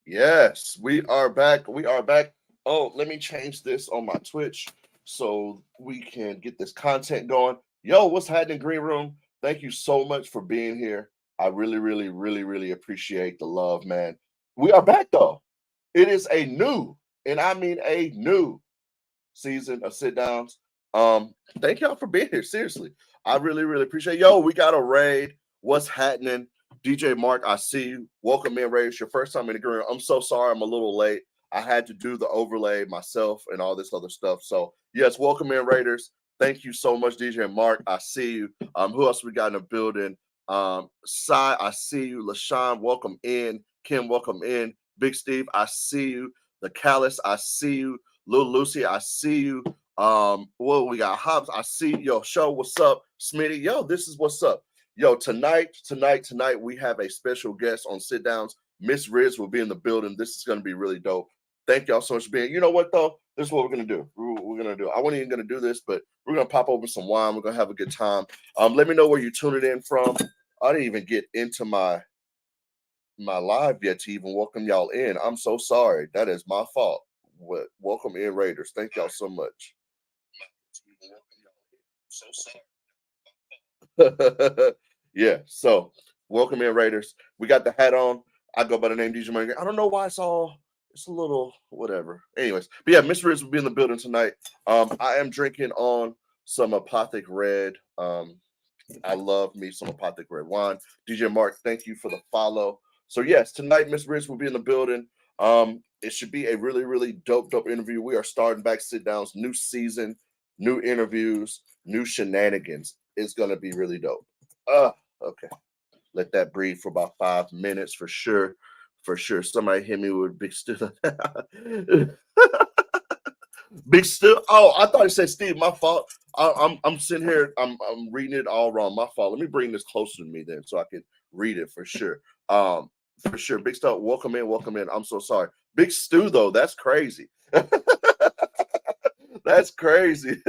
Yes, we are back. We are back. Oh, let me change this on my Twitch so we can get this content going. Yo, what's happening, Green Room? Thank you so much for being here. I really appreciate the love, man. We are back though. It is a new, and I mean a new season of sit downs. Thank y'all for being here. Seriously, I really appreciate. Yo, we got a raid. What's happening, DJ Mark? I see you. Welcome in, raid. It's your first time in the green. I'm so sorry. I'm a little late. I had to do the overlay myself and all this other stuff. So yes, welcome in, Raiders. Thank you so much, DJ Mark. I see you. Who else we got in the building? Sai, I see you. LaShawn, welcome in. Kim, welcome in. Big Steve, I see you. The Callus, I see you. Little Lucy, I see you. Well, we got Hobbs. I see you. Yo, show, what's up? Smitty, yo, this is what's up. Yo, tonight, we have a special guest on Sit Downs. Miss Riz will be in the building. This is going to be really dope. Thank y'all so much for being. You know what, though? This is what we're going to do. We're going to do. I wasn't even going to do this, but we're going to pop open some wine. We're going to have a good time. Let me know where you're tuning in from. I didn't even get into my live yet to even welcome y'all in. I'm so sorry. That is my fault. Welcome in, Raiders. Thank y'all so much. So sorry. Yeah, so welcome in, Raiders. We got the hat on. I go by the name DJ Money. I don't know why it's a little whatever. Anyways, but yeah, Miss Riz will be in the building tonight. I am drinking on some Apothic Red. I love me some Apothic Red wine. DJ Mark, thank you for the follow. So yes, tonight Miss Riz will be in the building. It should be a really dope interview. We are starting back sit downs, new season, new interviews, new shenanigans. It's gonna be really dope. Okay. Let that breathe for about 5 minutes for sure. For sure. Somebody hit me with big still. Big still. Oh, I thought it said Steve. My fault. I'm sitting here. I'm reading it all wrong. My fault. Let me bring this closer to me then, so I can read it for sure. For sure. Big Stu, welcome in. Welcome in. I'm so sorry. Big Stu though. That's crazy. That's crazy.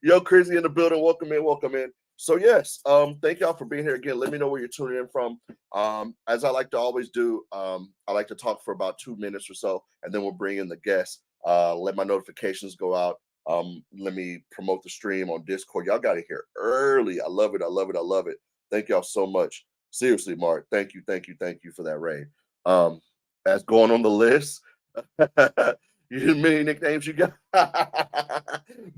Yo, Crazy in the building. Welcome in. Welcome in. So yes, thank y'all for being here again. Let me know where you're tuning in from. As I like to always do, I like to talk for about 2 minutes or so, and then we'll bring in the guests. Let my notifications go out. Let me promote the stream on Discord. Y'all got it here early. I love it. I love it. I love it. Thank y'all so much. Seriously, Mark. Thank you for that raid. As going on the list. You many nicknames you got.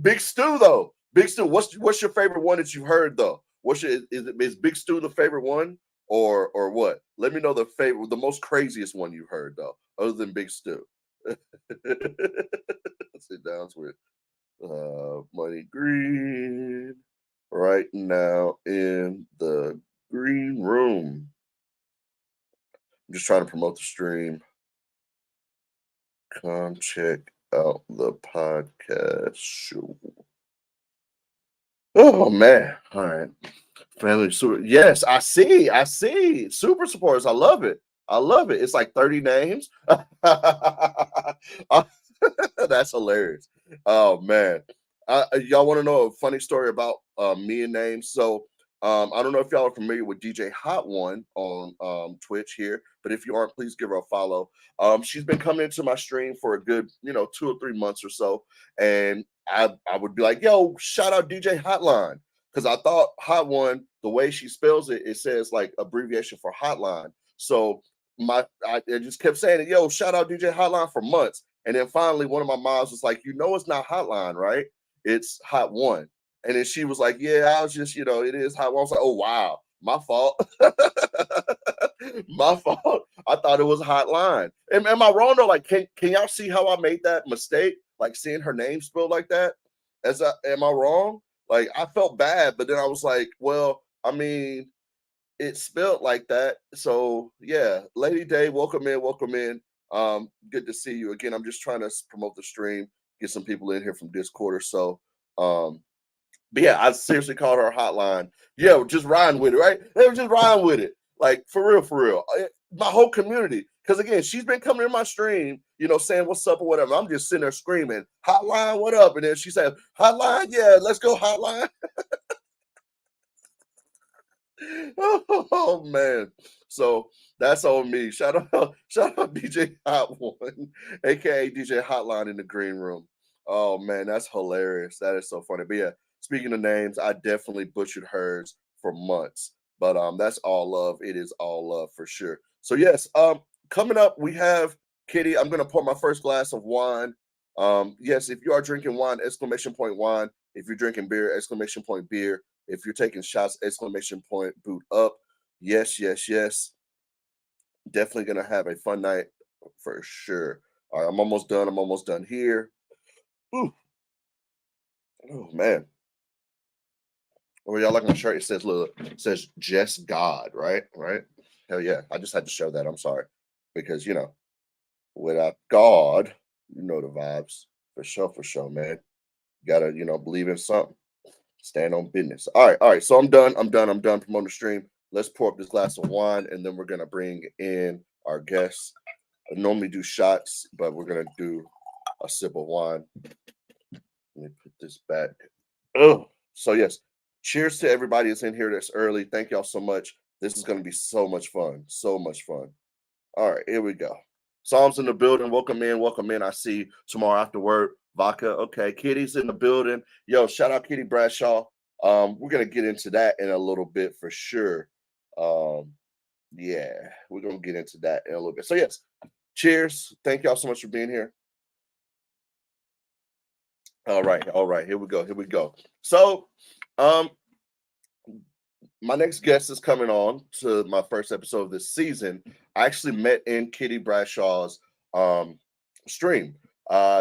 Big Stu though. Big Stu, what's your favorite one that you've heard though? Is Big Stu the favorite one or what? Let me know the most craziest one you heard though, other than Big Stu. Sit downs with Money Green right now in the green room. I'm just trying to promote the stream. Come check out the podcast show. Oh man. All right. Family super. Yes, I see. Super supporters. I love it. It's like 30 names. That's hilarious. Oh man. Y'all want to know a funny story about me and names? So I don't know if y'all are familiar with DJ Hot One on Twitch here, but if you aren't, please give her a follow. She's been coming into my stream for a good 2 or 3 months or so, and I would be like, yo, shout out DJ Hotline. Because I thought Hot One, the way she spells it, it says like abbreviation for hotline. So I just kept saying it, yo, shout out DJ Hotline for months. And then finally one of my moms was like, it's not Hotline, right? It's Hot One. And then she was like, yeah, I was just, it is Hot One. I was like, oh wow, my fault. My fault. I thought it was Hotline. Am I wrong though? Like, can y'all see how I made that mistake? Like seeing her name spelled like that? Am I wrong? Like I felt bad, but then I was like, well, I mean, it's spelled like that. So yeah, Lady Day, welcome in, welcome in. Good to see you again. I'm just trying to promote the stream, get some people in here from Discord or so. But yeah, I seriously called her hotline. Yeah, just riding with it, right? They were just riding with it. Like for real. My whole community. Because again, she's been coming in my stream, saying what's up or whatever. I'm just sitting there screaming, hotline, what up? And then she said, hotline, yeah, let's go hotline. Oh man. So that's on me. Shout out DJ Hot One, aka DJ Hotline in the green room. Oh man, that's hilarious. That is so funny. But yeah, speaking of names, I definitely butchered hers for months. But that's all love. It is all love for sure. So yes, coming up we have Kitty. I'm gonna pour my first glass of wine. Yes, if you are drinking wine, exclamation point wine. If you're drinking beer, exclamation point beer. If you're taking shots, exclamation point, boot up. Yes, yes, yes. Definitely gonna have a fun night for sure. All right, I'm almost done. I'm almost done here. Ooh, oh man. Oh, y'all like my shirt? It says look, it says just God, right? Right? Hell yeah. I just had to show that. I'm sorry. Because without God, you know the vibes. For sure, man. You gotta, believe in something. Stand on business. All right. So I'm done. I'm done promoting the stream. Let's pour up this glass of wine, and then we're gonna bring in our guests. I normally do shots, but we're gonna do a sip of wine. Let me put this back. Oh, so yes. Cheers to everybody that's in here that's early. Thank y'all so much. This is gonna be so much fun. So much fun. All right, here we go. Psalms in the building. Welcome in. Welcome in. I see tomorrow after work. Vodka. Okay. Kitty's in the building. Yo, shout out Kitty Bradshaw. We're gonna get into that in a little bit for sure. Um, yeah, we're gonna get into that in a little bit. So yes, cheers. Thank y'all so much for being here. All right. Here we go. Here we go. So, um, my next guest is coming on to my first episode of this season. I actually met in Kitty Bradshaw's um stream.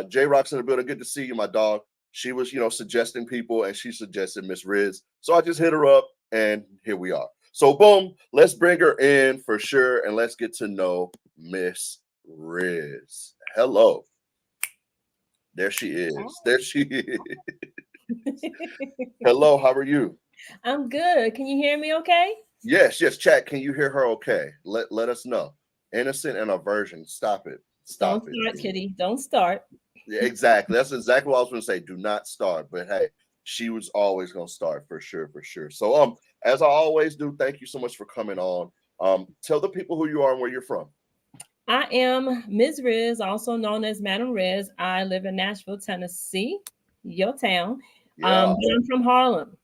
J Rock's in the building. Good to see you, my dog. She was, suggesting people and she suggested Miss Riz. So I just hit her up and here we are. So boom, let's bring her in for sure and let's get to know Miss Riz. Hello. There she is. There she is. Hello, how are you? I'm good. Can you hear me okay? Yes, yes, chat. Can you hear her okay? Let us know. Innocent and aversion. Stop it. Don't Stop it. start, Kitty. Don't start. Yeah, exactly. That's exactly what I was gonna say. Do not start. But hey, she was always gonna start for sure, for sure. So as I always do, thank you so much for coming on. Tell the people who you are and where you're from. I am Ms. Riz, also known as Madam Riz. I live in Nashville, Tennessee, your town. Yeah. But I'm from Harlem.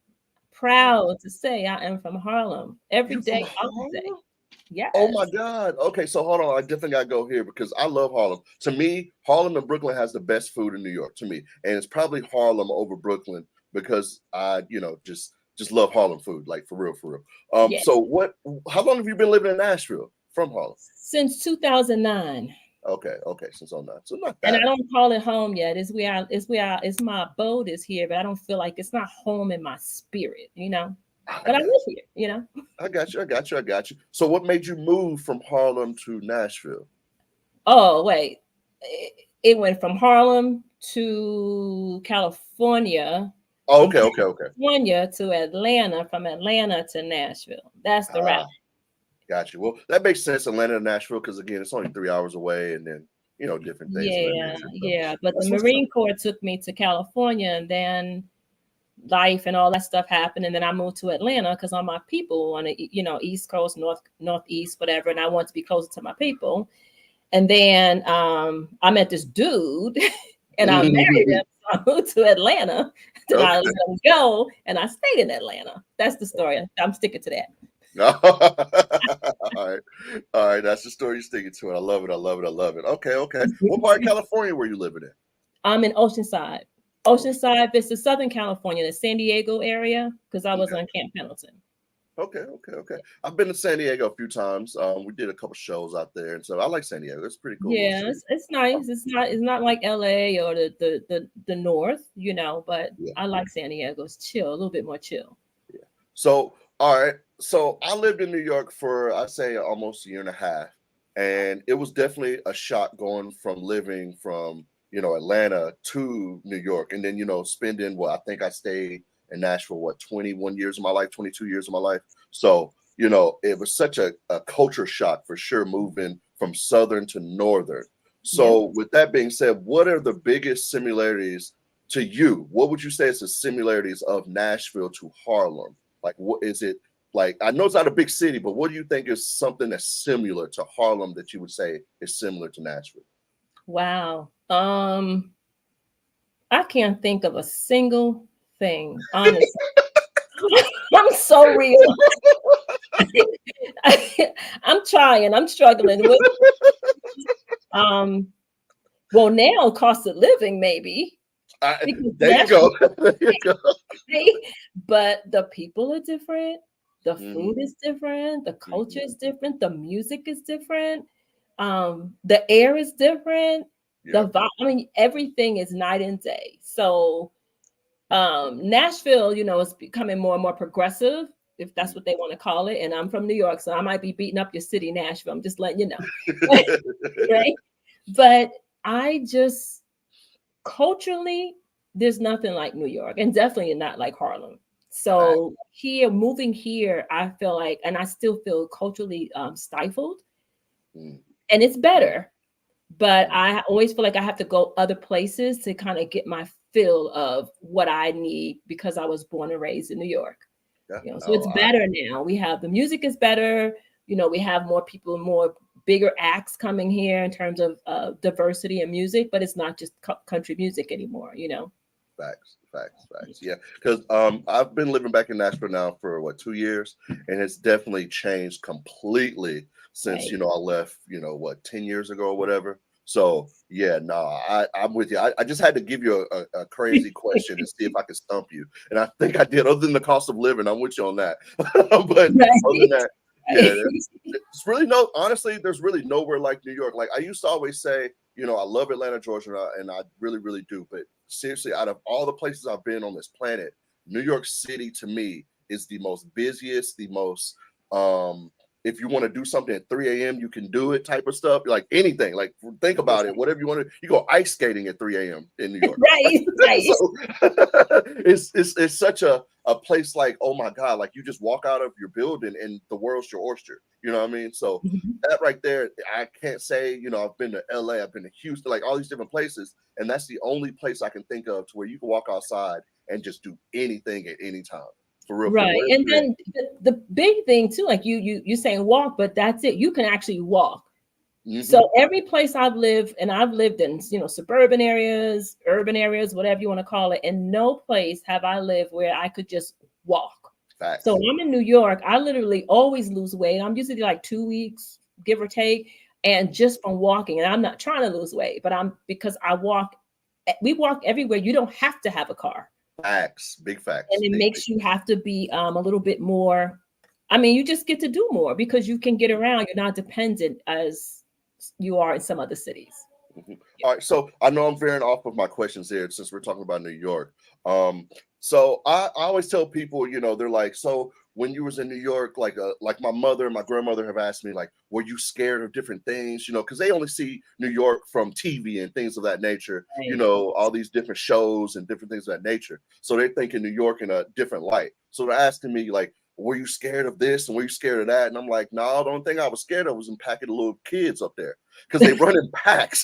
Proud to say I am from Harlem every You from day of the day. Harlem? Oh my Yes. God. Okay, so hold on. I definitely gotta go here because I love Harlem. To me, Harlem and Brooklyn has the best food in New York to me. And it's probably Harlem over Brooklyn because I, just love Harlem food, like for real, for real. Yes. So how long have you been living in Nashville from Harlem? Since 2009. Okay, since '09. So not And I that. don't call it home yet. It's my abode is here, but I don't feel like it's not home in my spirit. I But I got live you. here. I got you. I got you. I got you. So what made you move from Harlem to Nashville? Oh, wait. It went from Harlem to California, Oh, from okay. California to Atlanta, from Atlanta to Nashville. That's the route. Ah, got you. Well, that makes sense. Atlanta to Nashville, because again, it's only 3 hours away, and then different things of that Yeah, nature. So yeah. But the that's what's up. Marine Corps took me to California, and then life and all that stuff happened, and then I moved to Atlanta because all my people on the East Coast, Northeast, whatever, and I wanted to be closer to my people. And then I met this dude, and I married him. So I moved to Atlanta. Then I let Okay. him go, and I stayed in Atlanta. That's the story. I'm sticking to that. All right. All right. That's the story you're sticking to it. I love it. I love it. I love it. Okay. Okay. What part of California were you living in? I'm in Oceanside. Oceanside, it's the Southern California, the San Diego area, because I was Okay. on Camp Pendleton. Okay. I've been to San Diego a few times. We did a couple shows out there, and so I like San Diego. It's a pretty cool little Yeah, city. it's Um, nice. It's not like LA or the north, but yeah. I like San Diego. It's chill, a little bit more chill. Yeah. So, all right. So I lived in New York for I'd say almost a year and a half, and it was definitely a shock going from living from Atlanta to New York, and then spending what I think I stayed in Nashville 21 years of my life, 22 years of my life. So it was such a culture shock for sure moving from southern to northern. Yep. So with that being said, what are the biggest similarities to you? What would you say is the similarities of Nashville to Harlem? Like, what is it? Like, I know it's not a big city, but what do you think is something that's similar to Harlem that you would say is similar to Nashville? Wow. I can't think of a single thing, honestly. I'm so real. I'm trying. I'm struggling with well, now cost of living maybe. There you go. There you go. But the people are different. The food Mhm. is different. The culture is different. The music is different. The air is different. The Yeah. vibe, I mean, everything is night and day. So Nashville, you know, is becoming more and more progressive, if that's what they want to call it. And I'm from New York, so I might be beating up your city, Nashville. I'm just letting you know. Right? But I just culturally, there's nothing like New York, and definitely not like Harlem. Fact. So here, moving here, I feel like, and I still feel culturally stifled, Mm. and it's better. But I always feel like I have to go other places to kind of get my fill of what I need because I was born and raised in New York. Yeah. You know, so No, it's better now. We have the music is better. You know, we have more people, more bigger acts coming here in terms of diversity in music, but it's not just country music anymore. You know. facts. Yeah, because I've been living back in Nashville now for what 2 years, and it's definitely changed completely since Right. I left. What 10 years ago or whatever. So yeah, no, I'm with you. I just had to give you a crazy question and see if I could stump you, and I think I did. Other than the cost of living, I'm with you on that. But other than that, yeah, it's really honestly, there's really nowhere like New York. Like I used to always say, I love Atlanta, Georgia, and I really, really do. But seriously, out of all the places I've been on this planet, New York City to me is the most busiest, the most if you want to do something at 3 a.m., you can do it type of stuff. Like anything. Like think about it. Whatever you want to, you go ice skating at 3 a.m. in New York. Right. Right. So it's such a place like, oh my God, like you just walk out of your building and the world's your oyster. You know what I mean? So that right there, I can't say, I've been to LA, I've been to Houston, like all these different places. And that's the only place I can think of to where you can walk outside and just do anything at any time. For real. For Right. whatever And you're in. then the big thing too, like you saying walk, but that's it. You can actually walk. So every place I've lived, and I've lived in, suburban areas, urban areas, whatever you want to call it, and no place have I lived where I could just walk. Facts. So when I'm in New York, I literally always lose weight. I'm usually like 2 weeks, give or take, and just from walking. And I'm not trying to lose weight, but because we walk everywhere. You don't have to have a car. Facts. Big facts. And it makes you have to be a little bit more. I mean, you just get to do more because you can get around. You're not dependent as you are in some other cities. All right, so I know I'm veering off of my questions here since we're talking about New York. So I always tell people, they're like, so when you was in New York, like my mother and my grandmother have asked me, like, were you scared of different things? Because they only see New York from TV and things of that nature. Right. All these different shows and different things of that nature. So they think in New York in a different light. So they're asking me like, were you scared of this and were you scared of that? And I'm like, no, the only thing I was scared of was in packing the little kids up there because they run in packs.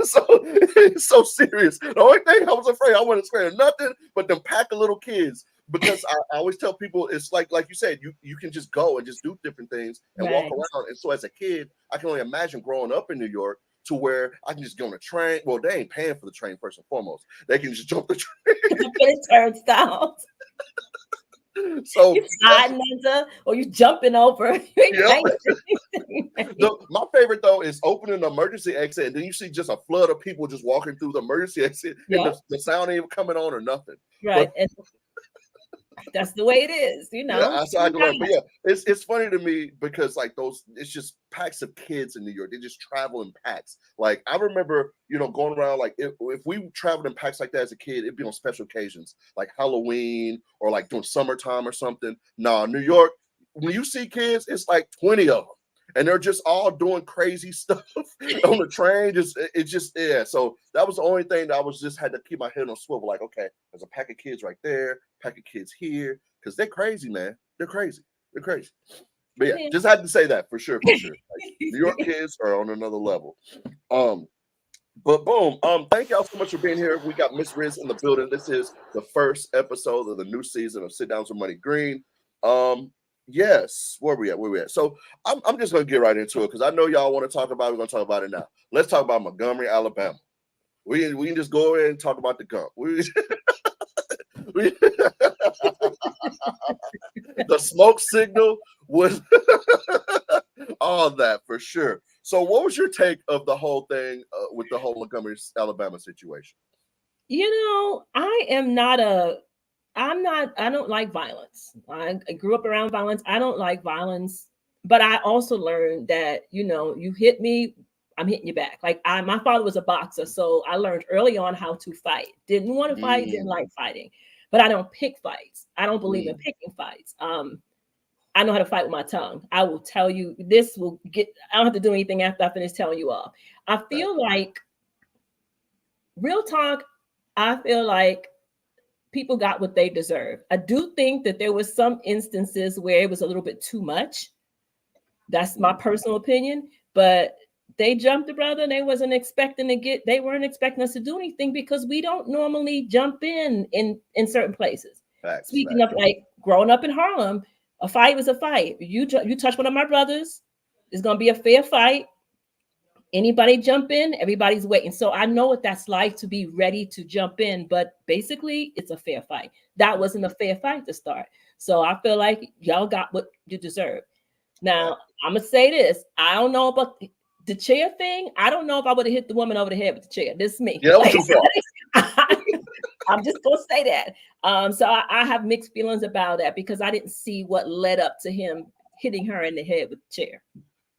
So it's so serious. The only thing I was afraid, I wasn't scared of nothing but them pack of little kids. Because I always tell people it's like you said, you can just go and just do different things and walk around. And so as a kid, I can only imagine growing up in New York to where I can just get on a train. Well, they ain't paying for the train first and foremost. They can just jump the train. It turns down. So you sliding under or you jumping over. My favorite though is opening the emergency exit and then you see just a flood of people just walking through the emergency exit and the sound ain't even coming on or nothing. Right. And that's the way it is, Yeah, outside the learn. But yeah, it's funny to me because like it's just packs of kids in New York. They just travel in packs. Like I remember, going around like if we traveled in packs like that as a kid, it'd be on special occasions like Halloween or like during summertime or something. Nah, New York, when you see kids, it's like 20 of them. And they're just all doing crazy stuff on the train. So that was the only thing that I was just had to keep my head on swivel. Like, okay, there's a pack of kids right there, pack of kids here, because they're crazy, man. They're crazy. But yeah, just had to say that for sure. Like, New York kids are on another level. But boom, thank y'all so much for being here. We got Miss Riz in the building. This is the first episode of the new season of Sit Downs with MoneyGreen. Yes, where we at? Where we at? So I'm just gonna get right into it because I know y'all want to talk about it. We're gonna talk about it now. Let's talk about Montgomery, Alabama. We can just go ahead and talk about the gump. The smoke signal was all that for sure. So, what was your take of the whole thing with the whole Montgomery, Alabama situation? I don't like violence. I grew up around violence. I don't like violence, but I also learned that, you hit me, I'm hitting you back. Like my father was a boxer, so I learned early on how to fight. Didn't want to fight, didn't like fighting, but I don't pick fights. I don't believe in picking fights. I know how to fight with my tongue. I will tell you, I don't have to do anything after I finish telling you off. I feel like, real talk, I feel like people got what they deserve. I do think that there was some instances where it was a little bit too much. That's my personal opinion, but they jumped the brother. They weren't expecting us to do anything because we don't normally jump in certain places. Speaking of, like, growing up in Harlem, a fight was a fight. You touch one of my brothers, it's going to be a fair fight. Anybody jump in, everybody's waiting. So I know what that's like to be ready to jump in, but basically it's a fair fight. That wasn't a fair fight to start. So I feel like y'all got what you deserve. Now, I'm going to say this. I don't know about the chair thing. I don't know if I would have hit the woman over the head with the chair. This is me. Yeah, that was too far. I'm just going to say that. So I have mixed feelings about that because I didn't see what led up to him hitting her in the head with the chair.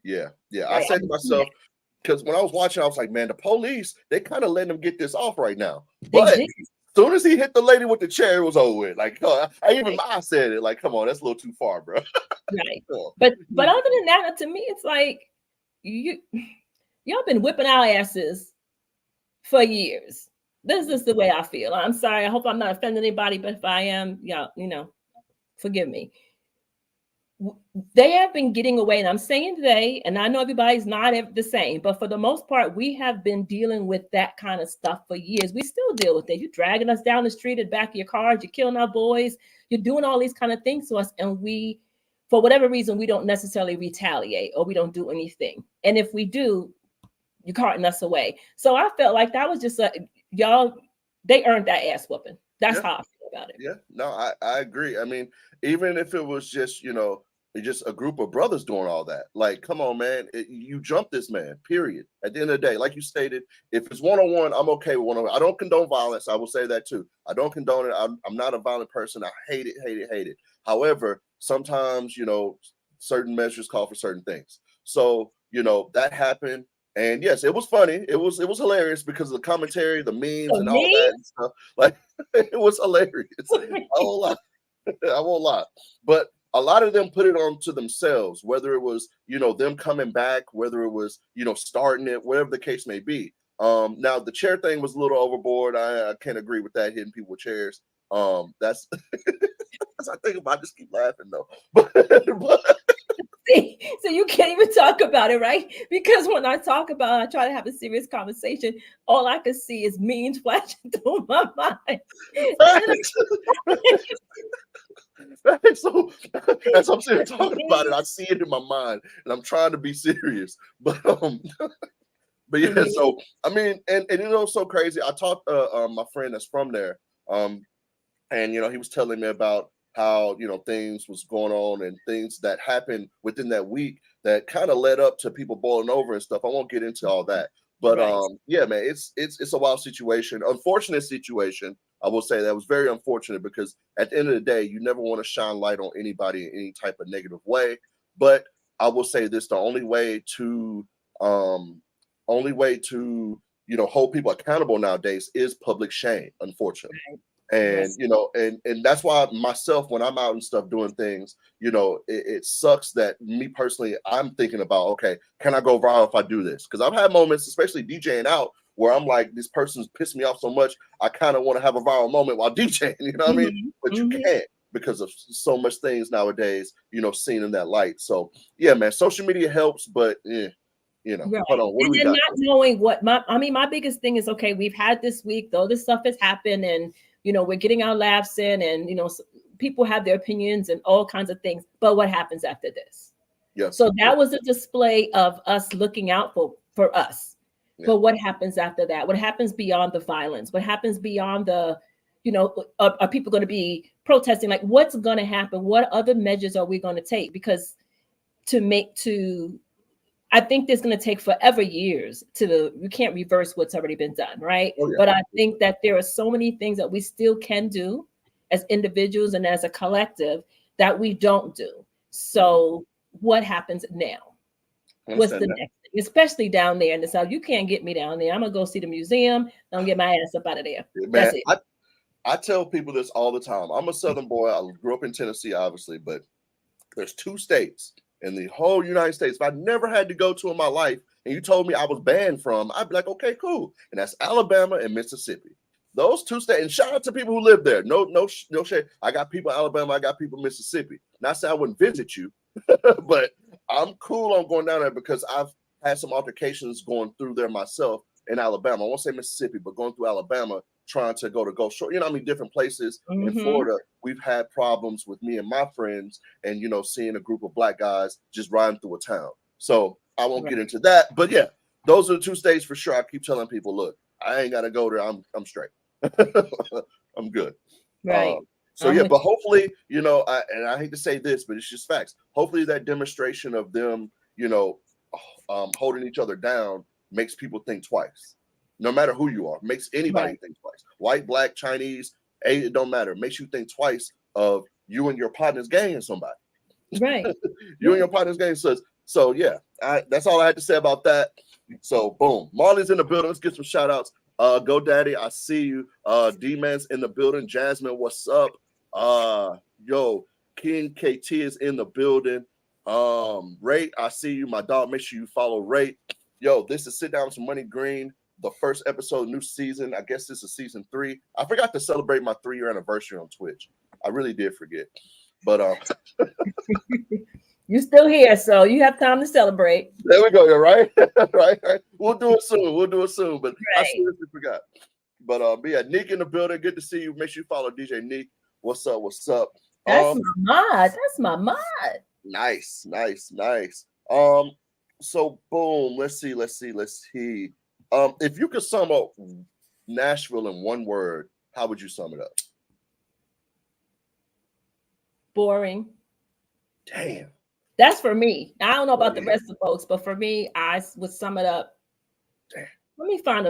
Yeah. Right? I said to myself, because when I was watching, I was like, man, the police, they kind of letting him get this off right now. But as soon as he hit the lady with the chair, it was over with. Like, I said it, like, come on, that's a little too far, bro. Right. But other than that, to me, it's like, y'all been whipping our asses for years. This is the way I feel. I'm sorry. I hope I'm not offending anybody, but if I am, y'all, forgive me. They have been getting away, and I'm saying they, and I know everybody's not the same, but for the most part, we have been dealing with that kind of stuff for years. We still deal with it. You're dragging us down the street at the back of your cars. You're killing our boys. You're doing all these kind of things to us, and we, for whatever reason, we don't necessarily retaliate or we don't do anything. And if we do, you're carting us away. So I felt like that was just y'all. They earned that ass whooping. That's how I feel about it. Yeah, no, I agree. I mean, even if it was just, just a group of brothers doing all that, like, come on, man, you jumped this man, period. At the end of the day, like you stated, if it's one-on-one, I'm okay with one-on-one. I don't condone violence. I will say that too. I don't condone it. I'm not a violent person. I hate it. However, sometimes, certain measures call for certain things. So, that happened. And yes, it was funny. It was hilarious because of the commentary, the memes, and all that and stuff. Like, it was hilarious. I won't lie. But a lot of them put it on to themselves, whether it was, them coming back, whether it was, starting it, whatever the case may be. Now the chair thing was a little overboard. I can't agree with that, hitting people with chairs. That's as I think about it, I just keep laughing though. But so you can't even talk about it, right? Because when I talk about it, I try to have a serious conversation. All I can see is memes flashing through my mind. So as I'm sitting talking about it, I see it in my mind, and I'm trying to be serious. But yeah. So I mean, and so crazy. I talked my friend that's from there, and he was telling me about how things was going on and things that happened within that week that kind of led up to people boiling over and stuff. I won't get into all that, but yeah, man, it's a wild situation, unfortunate situation. I will say that was very unfortunate because at the end of the day, you never want to shine light on anybody in any type of negative way. But I will say this: the only way to hold people accountable nowadays is public shame, unfortunately. And and that's why myself, when I'm out and stuff doing things, it sucks that me personally, I'm thinking about, okay, can I go viral if I do this? Because I've had moments, especially DJing out, where I'm like, this person's pissed me off so much, I kind of want to have a viral moment while DJing, what I mean? But you can't because of so much things nowadays, seen in that light. So yeah, man, social media helps, but hold on, what do we got? Not knowing what my biggest thing is, okay, we've had this week, though this stuff has happened, and we're getting our laughs in, and people have their opinions and all kinds of things, but what happens after this? Yeah. So that was a display of us looking out for us. Yeah. But what happens after that? What happens beyond the violence? What happens beyond the, are people going to be protesting? Like, what's going to happen? What other measures are we going to take? Because I think there's going to take forever years you can't reverse what's already been done, right? Oh, yeah. But I think that there are so many things that we still can do as individuals and as a collective that we don't do. So what happens now? What's the next thing? Especially down there in the South. You can't get me down there. I'm going to go see the museum. I'm get my ass up out of there. Man, that's it. I tell people this all the time. I'm a Southern boy. I grew up in Tennessee, obviously, but there's 2 states in the whole United States, if I never had to go to in my life, and you told me I was banned from, I'd be like, okay, cool. And that's Alabama and Mississippi. Those 2 states, and shout out to people who live there. No shade. I got people in Alabama, I got people in Mississippi. Not saying I wouldn't visit you, but I'm cool on going down there because I've had some altercations going through there myself in Alabama. I won't say Mississippi, but going through Alabama, trying to go to Gulf Shore, different places in Florida, we've had problems with me and my friends and, seeing a group of Black guys just riding through a town. So I won't get into that, but yeah, those are the 2 states for sure. I keep telling people, look, I ain't got to go there. I'm straight. I'm good. Right. But hopefully, and I hate to say this, but it's just facts. Hopefully that demonstration of them, holding each other down makes people think twice. No matter who you are, makes anybody think twice. White, Black, Chinese, it don't matter. It makes you think twice of you and your partner's gang somebody. Right. You and your partner's gang. So yeah, that's all I had to say about that. So boom, Marley's in the building. Let's get some shout outs. GoDaddy, I see you. D-Man's in the building. Jasmine, what's up? Yo, King KT is in the building. Ray, I see you. My dog, make sure you follow Ray. Yo, this is Sitdowns With MoneyGreen. The first episode, new season. I guess this is season 3. I forgot to celebrate my 3-year anniversary on Twitch. I really did forget. But you're still here, so you have time to celebrate. There we go. You're right. right. We'll do it soon. But I seriously forgot. But yeah, Nick in the building. Good to see you. Make sure you follow DJ Nick. What's up? That's my mod. Nice. So boom. Let's see. If you could sum up Nashville in one word, how would you sum it up? Boring. Damn. That's for me. I don't know about the rest of the folks, but for me, I would sum it up. Damn. Let me find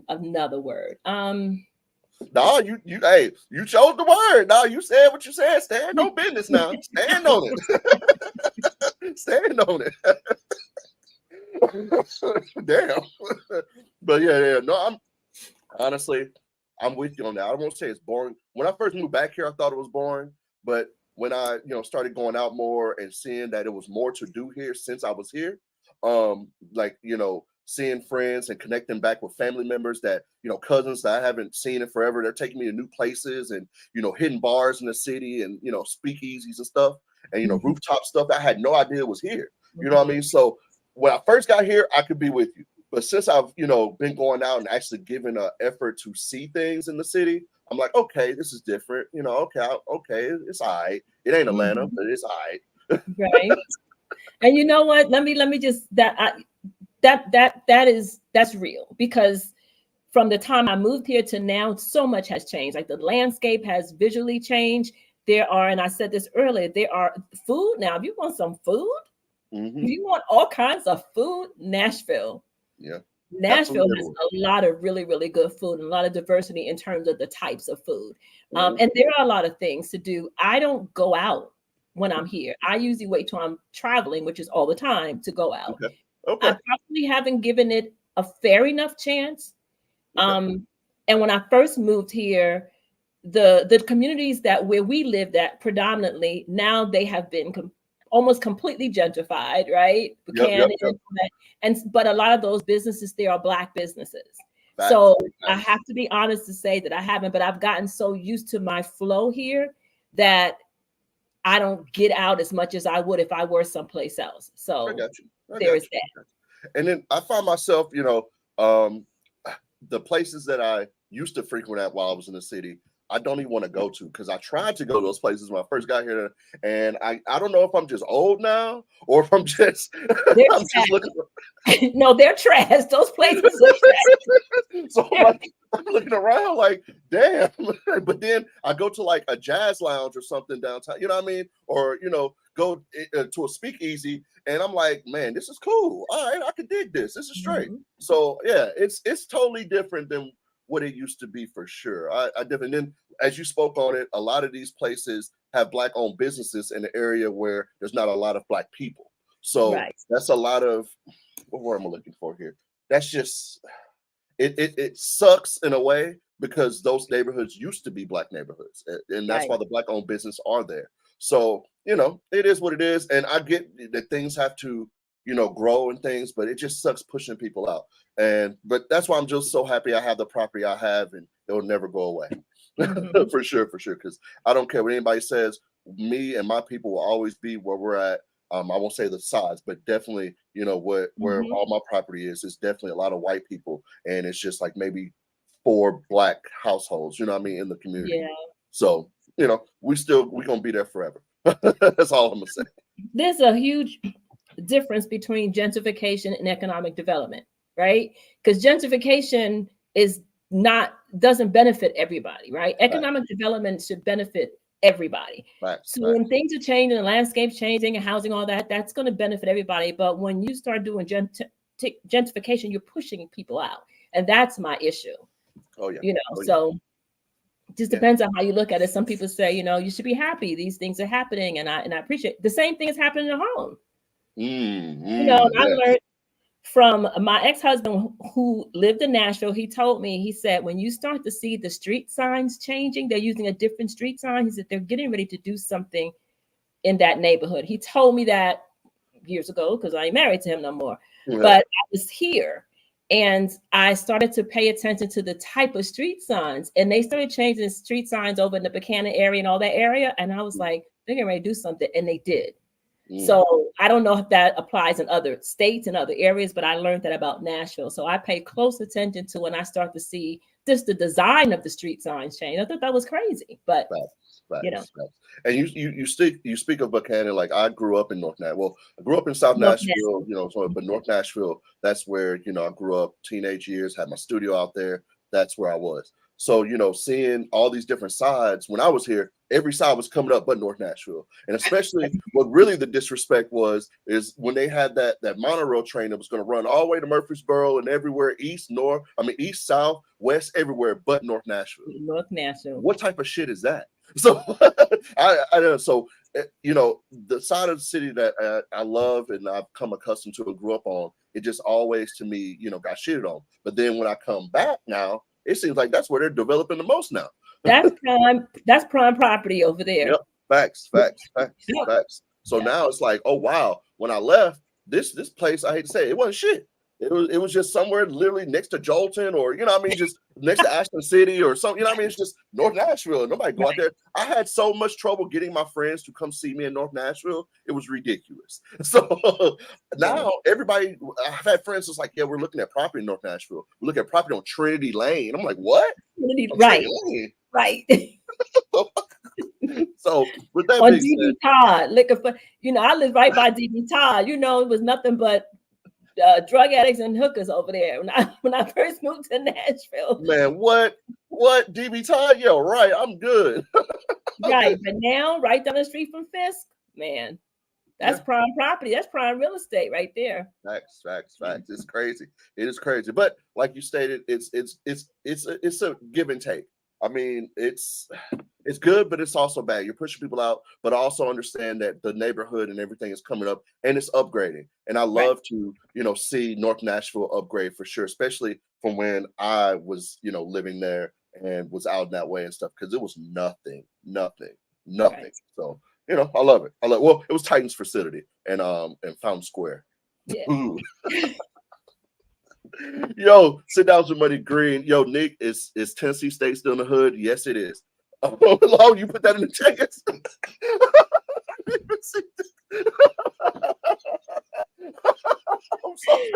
another word. No, you chose the word. No, you said what you said. Stand on business now. Stand on it. Stand on it. Damn. But yeah. No, I'm with you on that. I won't say it's boring. When I first moved back here, I thought it was boring. But when I, started going out more and seeing that it was more to do here since I was here, seeing friends and connecting back with family members that, cousins that I haven't seen in forever. They're taking me to new places and, hidden bars in the city and, speakeasies and stuff and, rooftop stuff that I had no idea was here. You know what I mean? So when I first got here, I could be with you. But since I've, been going out and actually giving an effort to see things in the city, I'm like, okay, this is different. Okay, it's all right. It ain't Atlanta, but it's all right. Right. And you know what? Let me just that's real, because from the time I moved here to now, so much has changed. Like the landscape has visually changed. There are, and I said this earlier, there are food now. If you want some food, if you want all kinds of food, Nashville. Yeah. Nashville has a lot of really, really good food and a lot of diversity in terms of the types of food. And there are a lot of things to do. I don't go out when I'm here. I usually wait till I'm traveling, which is all the time, to go out. Okay. I probably haven't given it a fair enough chance. And when I first moved here, the communities where we lived at predominantly, now they have been almost completely gentrified, right? Yep. But a lot of those businesses there are Black businesses. So I have to be honest to say that I haven't, but I've gotten so used to my flow here that I don't get out as much as I would if I were someplace else. So there is that. And then I find myself, the places that I used to frequent at while I was in the city, I don't even want to go to, because I tried to go to those places when I first got here, and I don't know if I'm just old now or if I'm just I'm just looking. No, they're trash. Those places are trash. So I'm looking around like, damn. But then I go to like a jazz lounge or something downtown, you know what I mean? Or, go to a speakeasy, and I'm like, man, this is cool. All right, I can dig this. This is straight. Mm-hmm. So yeah, it's totally different than what it used to be, for sure. I definitely, then as you spoke on it, a lot of these places have Black-owned businesses in the area where there's not a lot of Black people. So Right. that's a lot of, what word am I looking for here? That's just, it sucks in a way, because those neighborhoods used to be Black neighborhoods, and that's Right. why the Black-owned business are there. So it is what it is, and I get that things have to grow and things, but it just sucks pushing people out. But that's why I'm just so happy I have the property I have, and it will never go away. Mm-hmm. For sure, because I don't care what anybody says. Me and my people will always be where we're at. I won't say the size, but definitely, where Mm-hmm. all my property is definitely a lot of white people, and it's just like maybe 4 Black households, you know what I mean, in the community. Yeah. So, we're gonna be there forever. That's all I'm gonna say. There's a huge difference between gentrification and economic development, right? Because gentrification doesn't benefit everybody, right? Economic development should benefit everybody. So when things are changing, the landscape's changing, and housing, all that, that's going to benefit everybody. But when you start doing gentrification, you're pushing people out, and that's my issue. Oh yeah. So it just depends on how you look at it. Some people say, you should be happy these things are happening, and I appreciate the same thing is happening at home. I learned from my ex-husband who lived in Nashville. He told me, he said, when you start to see the street signs changing, they're using a different street sign. He said they're getting ready to do something in that neighborhood. He told me that years ago, because I ain't married to him no more. Yeah. But I was here, and I started to pay attention to the type of street signs, and they started changing street signs over in the Buchanan area and all that area. And I was like, they're getting ready to do something, and they did. So I don't know if that applies in other states and other areas, but I learned that about Nashville. So I pay close attention to when I start to see just the design of the street signs change. I thought that was crazy, but Facts. And you speak of Buchanan, like I grew up in North Nashville. Well, I grew up in South Nashville, but North Nashville, that's where I grew up, teenage years, had my studio out there. That's where I was. So, seeing all these different sides, when I was here, every side was coming up but North Nashville. And especially what really the disrespect is when they had that monorail train that was going to run all the way to Murfreesboro and everywhere, east, south, west, everywhere but North Nashville. North Nashville. What type of shit is that? So I don't know. So, the side of the city that I love and I've come accustomed to and grew up on, it just always, to me, got shitted on. But then when I come back now, it seems like that's where they're developing the most now. That's prime property over there. Yep. Facts. So now it's like, oh wow, when I left this place, I hate to say it wasn't shit. It was just somewhere literally next to Jolton, or just next to Ashton City or something. It's just North Nashville. Nobody go out there. I had so much trouble getting my friends to come see me in North Nashville. It was ridiculous. So now everybody, I've had friends that's like, yeah, we're looking at property in North Nashville. We're looking at property on Trinity Lane. I'm like, what? Right. So with that on DB Todd, liquor for I live right by DB Todd. It was nothing but drug addicts and hookers over there when I first moved to Nashville. Man, what DB Todd? Yo, right, I'm good. Right, but now right down the street from Fisk, man, that's prime property. That's prime real estate right there. Facts. It's crazy. It is crazy. But like you stated, it's a give and take. I mean, it's good, but it's also bad. You're pushing people out, but also understand that the neighborhood and everything is coming up and it's upgrading. And I love to, see North Nashville upgrade for sure, especially from when I was, living there and was out in that way and stuff, because it was nothing. Right. So, I love it. Well, it was Titans facility and Fountain Square. Yeah. Yo, Sitdowns With MoneyGreen. Yo, Nick, is Tennessee State still in the hood? Yes, it is. Oh, you put that in the text. I'm sorry.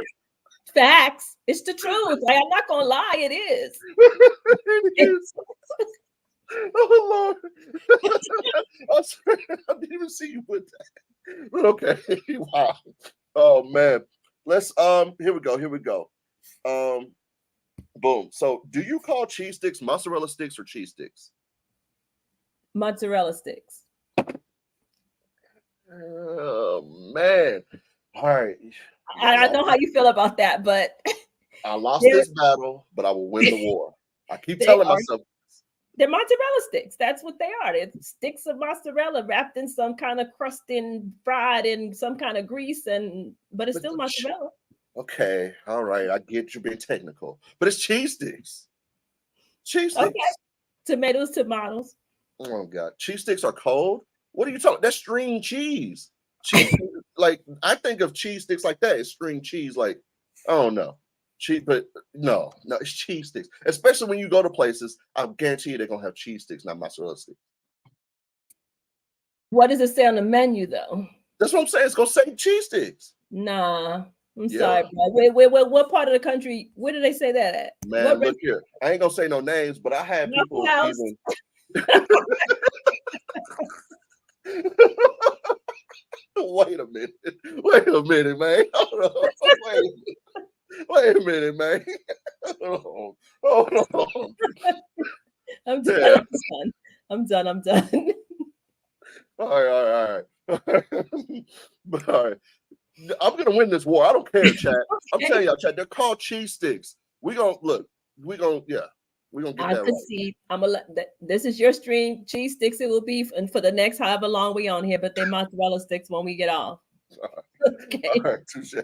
Facts. It's the truth. I'm not gonna lie. It is. It is. Oh Lord. I swear, I didn't even see you put that. But okay. Wow. Oh man. Let's here we go. Here we go. Um boom. So do you call cheese sticks mozzarella sticks or cheese sticks? Mozzarella sticks. Oh man. All right. I know how you feel about that, but I lost they're this battle, but I will win the war. I keep they telling are myself. they're mozzarella sticks. That's what they are. They're sticks of mozzarella wrapped in some kind of crust and fried in some kind of grease, but it's But still mozzarella. okay, all right, I get you being technical, but it's cheese sticks. Cheese Okay, sticks. tomatoes. Oh God, cheese sticks are cold. What are you talking? That's string cheese. Cheese, like I think of cheese sticks like that. It's string cheese. Like I don't know, cheese, but no, it's cheese sticks. Especially when you go to places, I guarantee you they're gonna have cheese sticks, not mozzarella sticks. What does it say on the menu though? That's what I'm saying. It's gonna say cheese sticks. Nah, I'm Yeah. sorry, bro. Wait, what part of the country? Where do they say that at? Man, look here. I ain't gonna say no names, but I had Waffle people House. even. Wait a minute. Wait a minute, man. Hold on. Wait a minute, man. Hold on. I'm Yeah. done. I'm done. I'm done. All right. But all right. I'm gonna win this war. I don't care, chat. I'm Okay. telling y'all, chat. They're called cheese sticks. We're gonna get I that could right. see. I'm gonna let this is your stream. Cheese sticks it will be, and for the next however long we on here, but they're mozzarella sticks when we get off. Okay. All right, touche.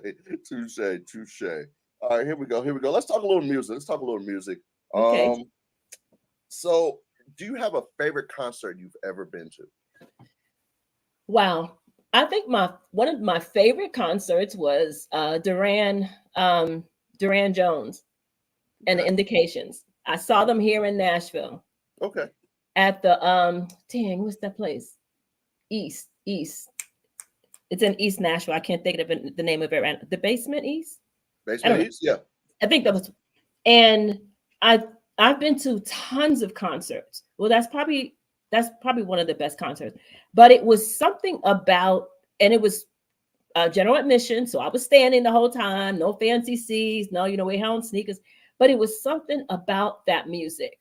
All right, here we go. Let's talk a little music. Okay. So do you have a favorite concert you've ever been to? Wow. I think one of my favorite concerts was Duran Jones and the Okay. Indications. I saw them here in Nashville Okay. at the what's that place? East. It's in East Nashville. I can't think of the name of it right now. The Basement East? I don't Basement know. East? Yeah. I think that was, and I've been to tons of concerts. Well, that's probably one of the best concerts. But it was something about, and it was general admission, so I was standing the whole time, no fancy seats, no, we had on sneakers. But it was something about that music,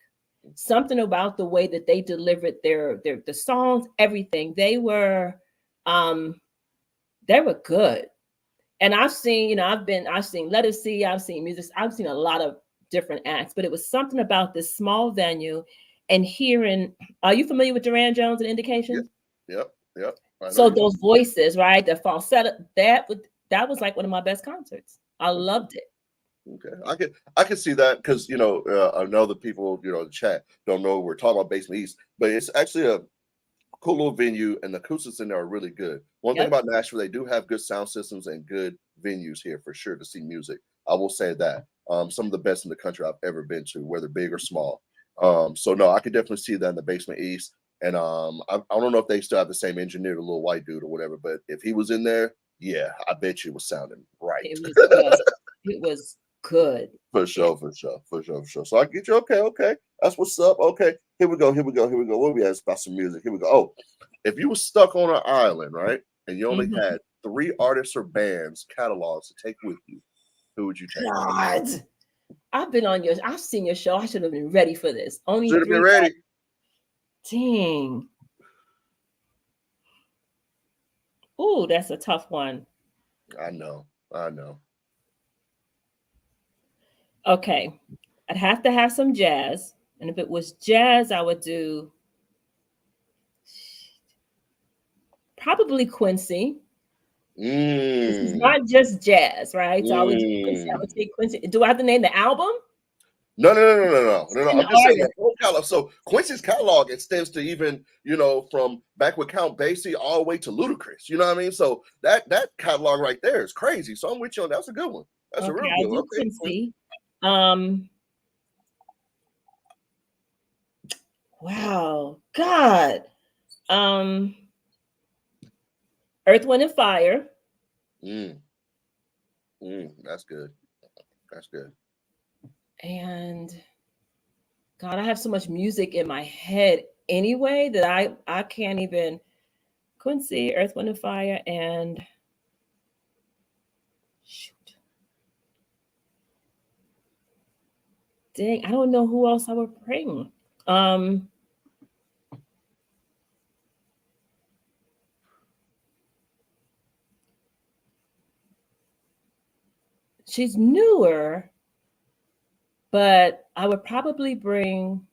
something about the way that they delivered the songs, everything. They were good. And I've seen, I've seen Let Us See, I've seen music, I've seen a lot of different acts, but it was something about this small venue and hearing, are you familiar with Duran Jones and Indications? Yep. So those voices, right? The falsetto, that was like one of my best concerts. I loved it. Okay, I can see that because I know the people in the chat don't know we're talking about Basement East, but it's actually a cool little venue, and the acoustics in there are really good. One thing about Nashville, they do have good sound systems and good venues here for sure to see music. I will say that some of the best in the country I've ever been to, whether big or small. So no, I could definitely see that in the Basement East. And I don't know if they still have the same engineer, the little white dude or whatever, but if he was in there, yeah, I bet you it was sounding right. It was good. It was good. For sure. So I get you. Okay. That's what's up. Okay, here we go. What we asked about some music. Here we go. Oh, if you were stuck on an island, right, and you only had 3 artists or bands catalogs to take with you, who would you take? God, I've seen your show. I should have been ready for this. Only Should have 3 been ready. Dang. Ooh, that's a tough one. I know. Okay. I'd have to have some jazz. And if it was jazz, I would do probably Quincy. This is not just jazz, right? So I would do Quincy. I would take Quincy. Do I have to name the album? No. I'm just saying the whole catalog. So Quincy's catalog extends to even, from back with Count Basie all the way to Ludacris. You know what I mean? So that catalog right there is crazy. So I'm with you on that's a good one. That's a real good one. Okay. Quincy. Wow. God. Earth, Wind, and Fire. That's good. And God, I have so much music in my head anyway that I can't even. Quincy, Earth, Wind, and Fire, and shoot, dang, I don't know who else I would bring. She's newer, but I would probably bring.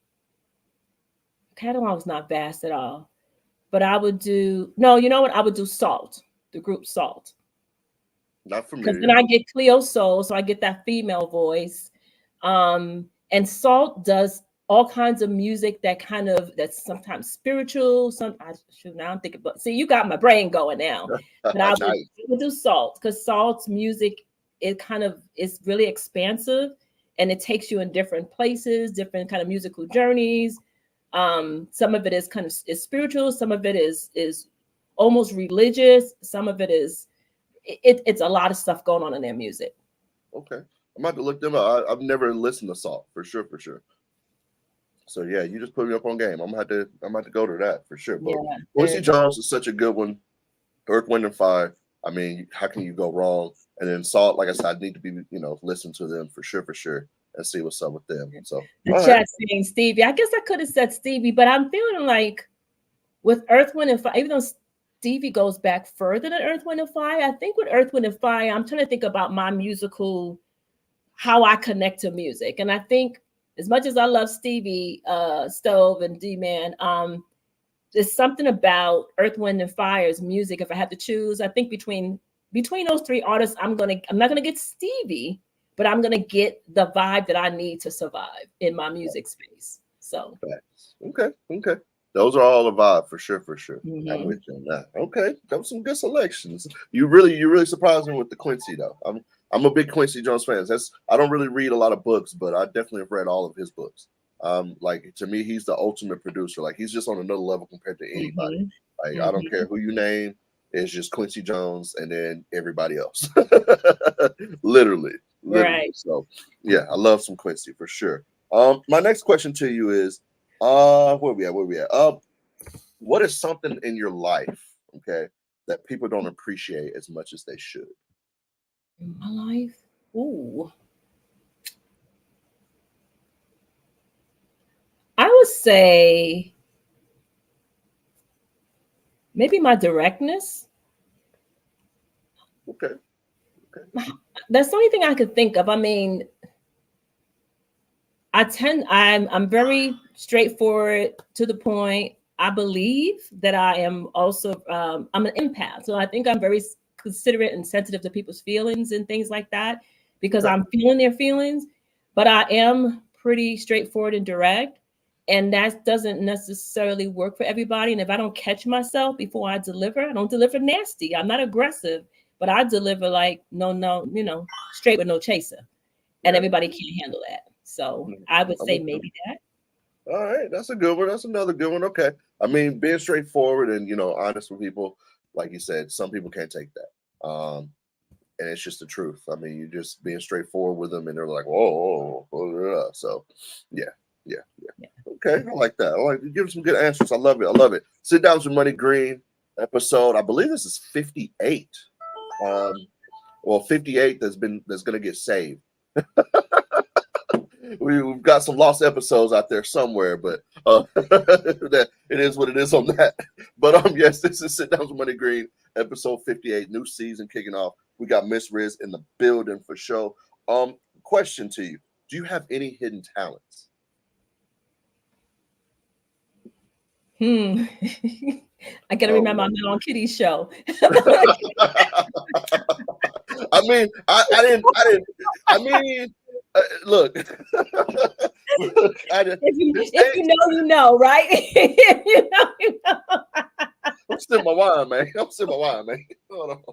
Catalog's not vast at all, but I would do. No, you know what? I would do Salt, the group Salt. Not Because familiar. then I get Cleo Soul, so I get that female voice. And Salt does all kinds of music that's sometimes spiritual. Now I'm thinking, but see, you got my brain going now. But I would do Salt because Salt's music is really expansive, and it takes you in different places, different kind of musical journeys. Some of it is is spiritual, some of it is almost religious, some of it is it's a lot of stuff going on in their music. Okay, I'm about to look them up. I've never listened to Salt for sure. So yeah, you just put me up on game. I'm about to go to that for sure. But Yeah, Quincy Jones is such a good one. Earth, Wind, and Fire. I mean, how can you go wrong? And then Salt, like I said, I need to be listen to them for sure, and see what's up with them. So the chat saying Stevie. I guess I could have said Stevie, but I'm feeling like with Earth, Wind, and Fire, even though Stevie goes back further than Earth, Wind, and Fire, I think with Earth, Wind, and Fire, I'm trying to think about my musical, how I connect to music. And I think as much as I love Stevie, Stove, and D-Man, there's something about Earth, Wind, and Fire's music. If I had to choose, I think between those three artists, I'm not gonna get Stevie, but I'm gonna get the vibe that I need to survive in my music space. So okay. Those are all a vibe for sure. Mm-hmm. I'm with you on that. Okay, that was some good selections. You really surprised me with the Quincy though. I'm a big Quincy Jones fan. I don't really read a lot of books, but I definitely have read all of his books. Like to me, he's the ultimate producer. Like he's just on another level compared to anybody. Like I don't care who you name, it's just Quincy Jones and then everybody else. literally. Right. So yeah, I love some Quincy for sure. My next question to you is, where we at? What is something in your life, okay, that people don't appreciate as much as they should? In my life, ooh, I would say maybe my directness. Okay. That's the only thing I could think of. I mean, I'm very straightforward, to the point. I believe that I am also I'm an empath, so I think I'm very considerate and sensitive to people's feelings and things like that, because I'm feeling their feelings. But I am pretty straightforward and direct, and that doesn't necessarily work for everybody. And if I don't catch myself before I don't deliver nasty. I'm not aggressive, but I deliver like no, straight with no chaser, and everybody can't handle that. So I would say maybe that. All right, that's a good one. That's another good one. Okay, I mean, being straightforward and honest with people, like you said, some people can't take that, and it's just the truth. I mean, you just being straightforward with them, and they're like, "Whoa." So, yeah. Okay, I like that. I like you give some good answers. I love it. Sitdowns with MoneyGreen episode. I believe this is 58. 58 that's going to get saved. We've got some lost episodes out there somewhere, but that it is what it is on that. But yes, this is Sitdowns with MoneyGreen, episode 58, new season kicking off. We got Miss Riz in the building for sure. Question to you: do you have any hidden talents? I gotta remember I'm not on Kitty's show. I mean, I didn't. Look. If you know, you know, right? you know. I'm still my wine, man. Hold on.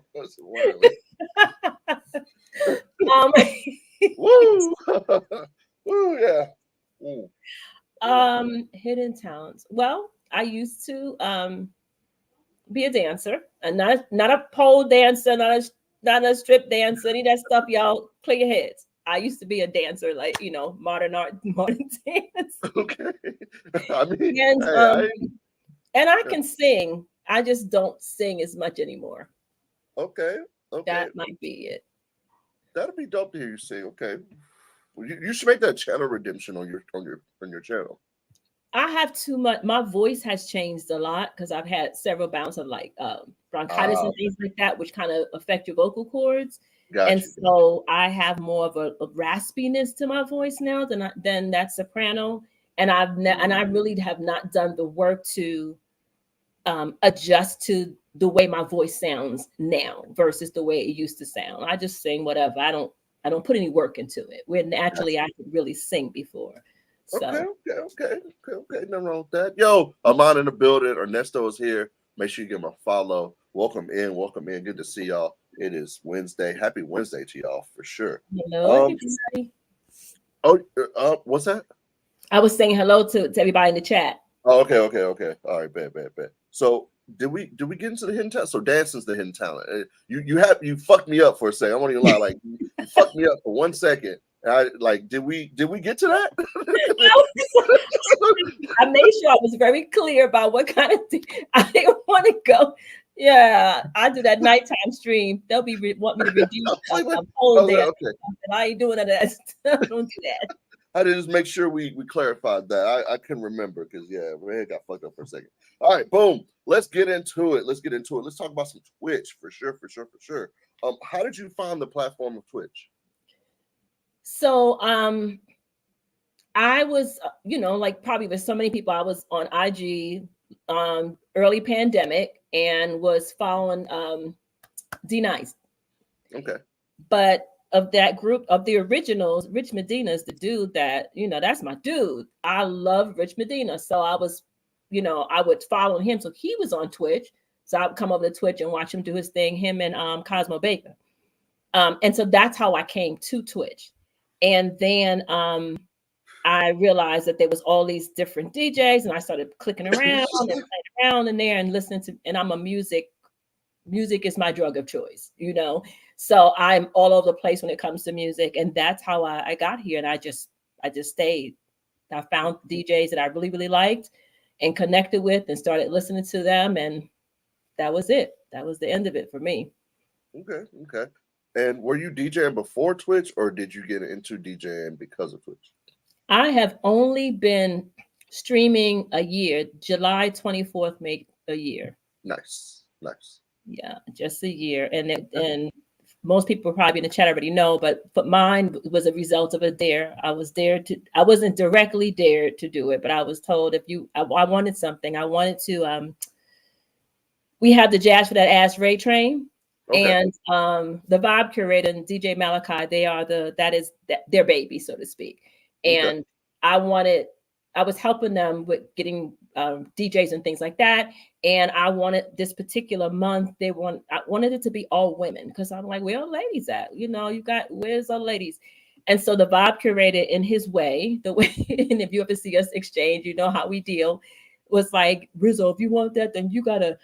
Woo. Woo, yeah. Hidden talents. Well, I used to be a dancer, and not a pole dancer, not a strip dancer, any of that stuff. Y'all clear your heads. I used to be a dancer, like, modern art, modern dance. Okay. I mean, And hey, and I can sing. I just don't sing as much anymore. okay, okay. That might be it. That'd be dope to hear you sing. Okay. Well, you should make that channel redemption on your channel. I have too much. My voice has changed a lot because I've had several bouts of like bronchitis Ah, and things like that, which kind of affect your vocal cords. And got you. so I have more of a raspiness to my voice now than that soprano. And and I really have not done the work to adjust to the way my voice sounds now versus the way it used to sound. I just sing whatever. I don't put any work into it. Where Got naturally you. I could really sing before. Okay, So okay, okay, okay, okay. Nothing wrong with that. Yo, Amon in the building. Ernesto is here. Make sure you give him a follow. Welcome in, welcome in. Good to see y'all. It is Wednesday. Happy Wednesday to y'all for sure. hello Um, everybody. what's that? I was saying hello to everybody in the chat. Oh, okay, okay, okay. All right, bet. So did we get into the hidden talent? So dancing's the hidden talent. You fucked me up for a second. I won't even lie. Like you fucked me up for 1 second. And I like did we get to that? I made sure I was very clear about what kind of thing. I didn't want to go. Yeah, I do that nighttime stream. They'll want me to reduce a whole day. Okay. I ain't doing that stuff. Don't do that. I did just make sure we clarified that. I couldn't remember because my head got fucked up for a second. All right, boom. Let's get into it. Let's talk about some Twitch for sure. How did you find the platform of Twitch? So I was, like probably with so many people, I was on IG early pandemic and was following D Nice. Okay. But of that group of the originals, Rich Medina is the dude that, that's my dude. I love Rich Medina. So I was, I would follow him. So he was on Twitch. So I would come over to Twitch and watch him do his thing, him and Cosmo Baker. And so that's how I came to Twitch. And then I realized that there was all these different DJs, and I started clicking around and playing around in there and listening to, and I'm a music is my drug of choice, So I'm all over the place when it comes to music. And that's how I got here. And I just stayed. I found DJs that I really, really liked and connected with and started listening to them. And that was it. That was the end of it for me. Okay. And were you DJing before Twitch, or did you get into DJing because of Twitch? I have only been streaming a year. July 24th made a year. Nice. Yeah, just a year. And most people probably in the chat already know, but mine was a result of a dare. I wasn't directly dared to do it, but I was told I wanted something. I wanted to, we have the Jazz for That Ass Ray Train. Okay. And the Vibe Curator and DJ Malachi, that is their baby, so to speak. And okay. I was helping them with getting DJs and things like that. And I wanted this particular month, I wanted it to be all women, because I'm like, where are ladies at? Where's the ladies? And so the Vibe Curator, in his way, and if you ever see us exchange, you know how we deal, was like, Rizzo, if you want that, then you gotta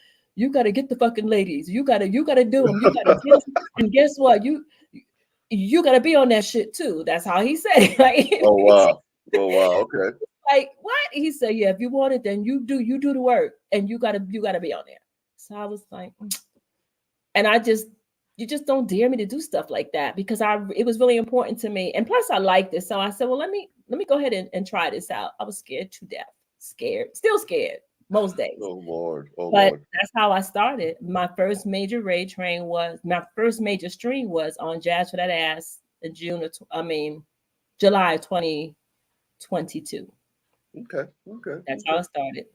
get the fucking ladies. You gotta do them. You gotta get them. And guess what? You gotta be on that shit too. That's how he said it. Like, oh wow. Okay. Like, what? He said, yeah, if you want it, then you do the work, and you gotta be on there. So I was like, and you just don't dare me to do stuff like that, because it was really important to me. And plus I liked it. So I said, well, let me go ahead and try this out. I was scared to death. Still scared most days. Oh Lord. But that's how I started. My first major stream was on Jazz for That Ass in July 2022. Okay. That's how I started.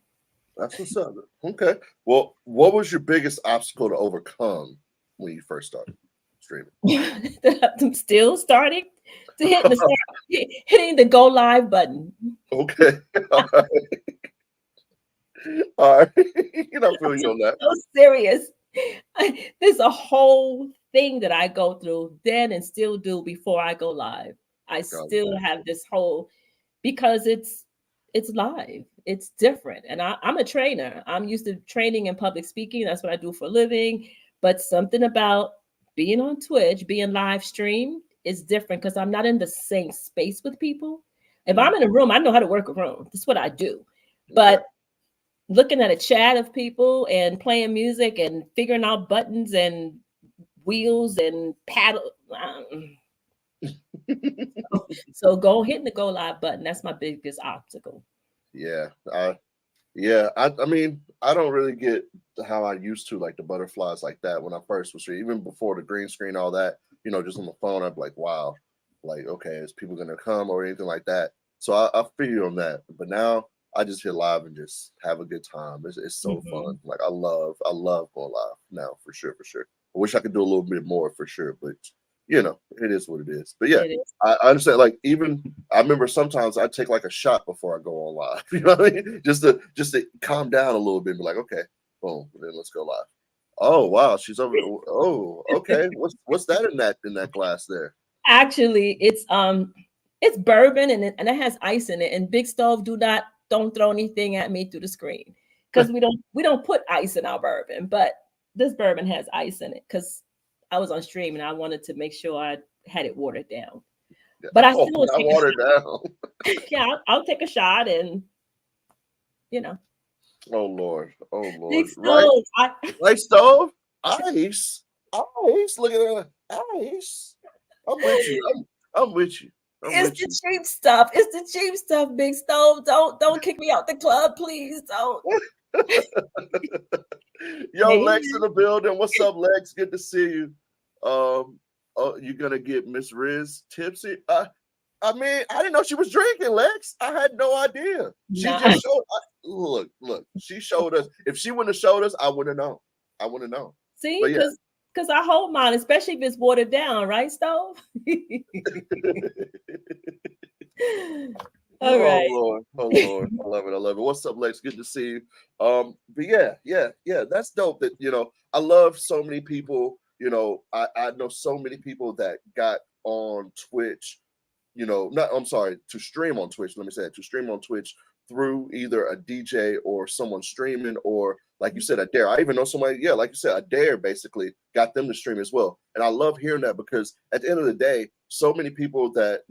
That's what's up. Okay. Well, what was your biggest obstacle to overcome when you first started streaming? I'm still starting to hitting the go live button. Okay. All right. You're not feeling on that. So serious. There's a whole thing that I go through then and still do before I go live. I still have this whole, because it's live. It's different. And I'm a trainer. I'm used to training and public speaking. That's what I do for a living. But something about being on Twitch, being live streamed, is different because I'm not in the same space with people. If I'm in a room, I know how to work a room. That's what I do. But looking at a chat of people and playing music and figuring out buttons and wheels and paddle. So go hitting the go live button. That's my biggest obstacle. Yeah. I mean, I don't really get how I used to like the butterflies like that when I first was here, even before the green screen, all that, just on the phone. I'm like, wow, like, okay, is people going to come or anything like that? So I feel you on that. But now I just hit live and just have a good time. It's so fun. Like I love going live now for sure. I wish I could do a little bit more for sure, but it is what it is. But yeah, I understand. Like even I remember sometimes I take like a shot before I go on live. You know what I mean? Just to calm down a little bit and be like, okay, boom, then let's go live. Oh wow, she's over. Oh, okay. What's that in that glass there? Actually, it's bourbon and it has ice in it. And Big Stove, don't throw anything at me through the screen because we don't put ice in our bourbon, but this bourbon has ice in it because I was on stream and I wanted to make sure I had it watered down. But I still take watered down. Yeah, I'll take a shot and Oh Lord. Big Stove. Right stove? Ice. Look at that. Ice. I'm with you. I'm with you. It's the cheap stuff. It's the cheap stuff, Big Stove. Don't kick me out the club, please. Don't. Yo, hey. Lex in the building. What's up, Lex? Good to see you. You're gonna get Miss Riz tipsy. I mean, I didn't know she was drinking, Lex. I had no idea. She just showed. Look. She showed us. If she wouldn't have showed us, I wouldn't have known. See, because I hold mine, especially if it's watered down, right, Stove? All right. Oh Lord. I love it. What's up, Lex? Good to see you. But yeah. That's dope. That I love so many people. I know so many people that got on Twitch. To stream on Twitch. Let me say it, to stream on Twitch through either a DJ or someone streaming, or like you said, a dare. I even know somebody, like you said, a dare basically got them to stream as well. And I love hearing that because at the end of the day, so many people that,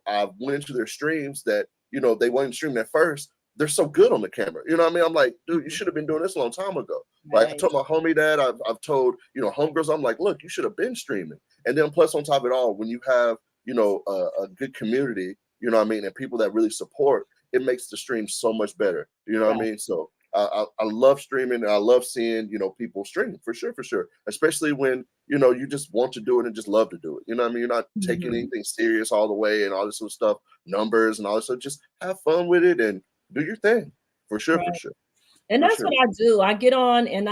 I went into their streams that, they weren't streaming at first. They're so good on the camera. You know what I mean? I'm like, dude, you should have been doing this a long time ago. Right. Like I told my homie that, I've told, homegirls, I'm like, look, you should have been streaming. And then plus on top of it all, when you have, a good community, and people that really support, it makes the stream so much better. You know what I mean? So I love streaming and I love seeing, people stream for sure. Especially when, you just want to do it and just love to do it. You know what I mean? You're not taking anything serious all the way and all this sort of stuff, numbers and all this. So just have fun with it and do your thing for sure. And that's what I do. I get on and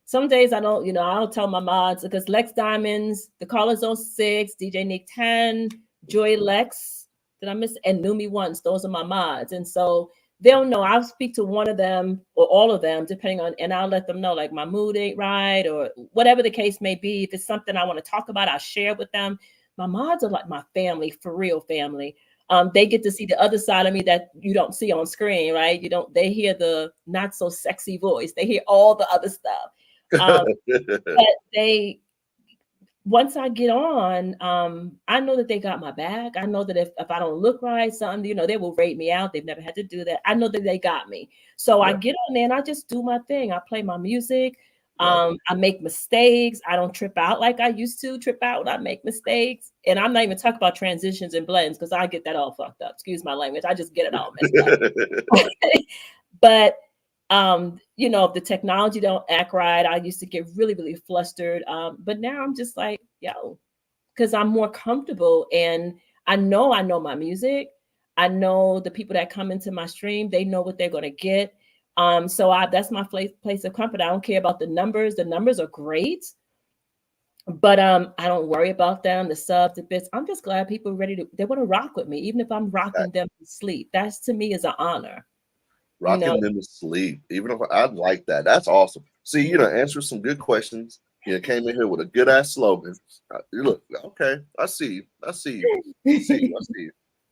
some days I don't, I'll tell my mods because Lex Diamonds, the Callers 06, DJ Nick 10, Joy Lex, did I miss? And Numi Once. Those are my mods. And so they'll know. I'll speak to one of them or all of them, depending on, and I'll let them know like my mood ain't right or whatever the case may be. If it's something I want to talk about, I'll share with them. My mods are like my family, for real family. They get to see the other side of me that you don't see on screen, right? They hear the not so sexy voice. They hear all the other stuff. But once I get on, I know that they got my back. I know that if I don't look right, something, they will rate me out. They've never had to do that. I know that they got me. So I get on there and I just do my thing. I play my music. I make mistakes. I don't trip out like I used to trip out when I make mistakes. And I'm not even talking about transitions and blends because I get that all fucked up. Excuse my language. I just get it all messed up. But if the technology don't act right, I used to get really, really flustered. But now I'm just like, because I'm more comfortable and I know my music. I know the people that come into my stream, they know what they're going to get. So that's my place of comfort. I don't care about the numbers. The numbers are great, but I don't worry about them, the subs, the bits. I'm just glad people are they want to rock with me, even if I'm rocking them to sleep. That's to me is an honor. Rocking them to sleep, even if I like that. That's awesome. See, answer some good questions. Came in here with a good ass slogan. Look, okay, I see you.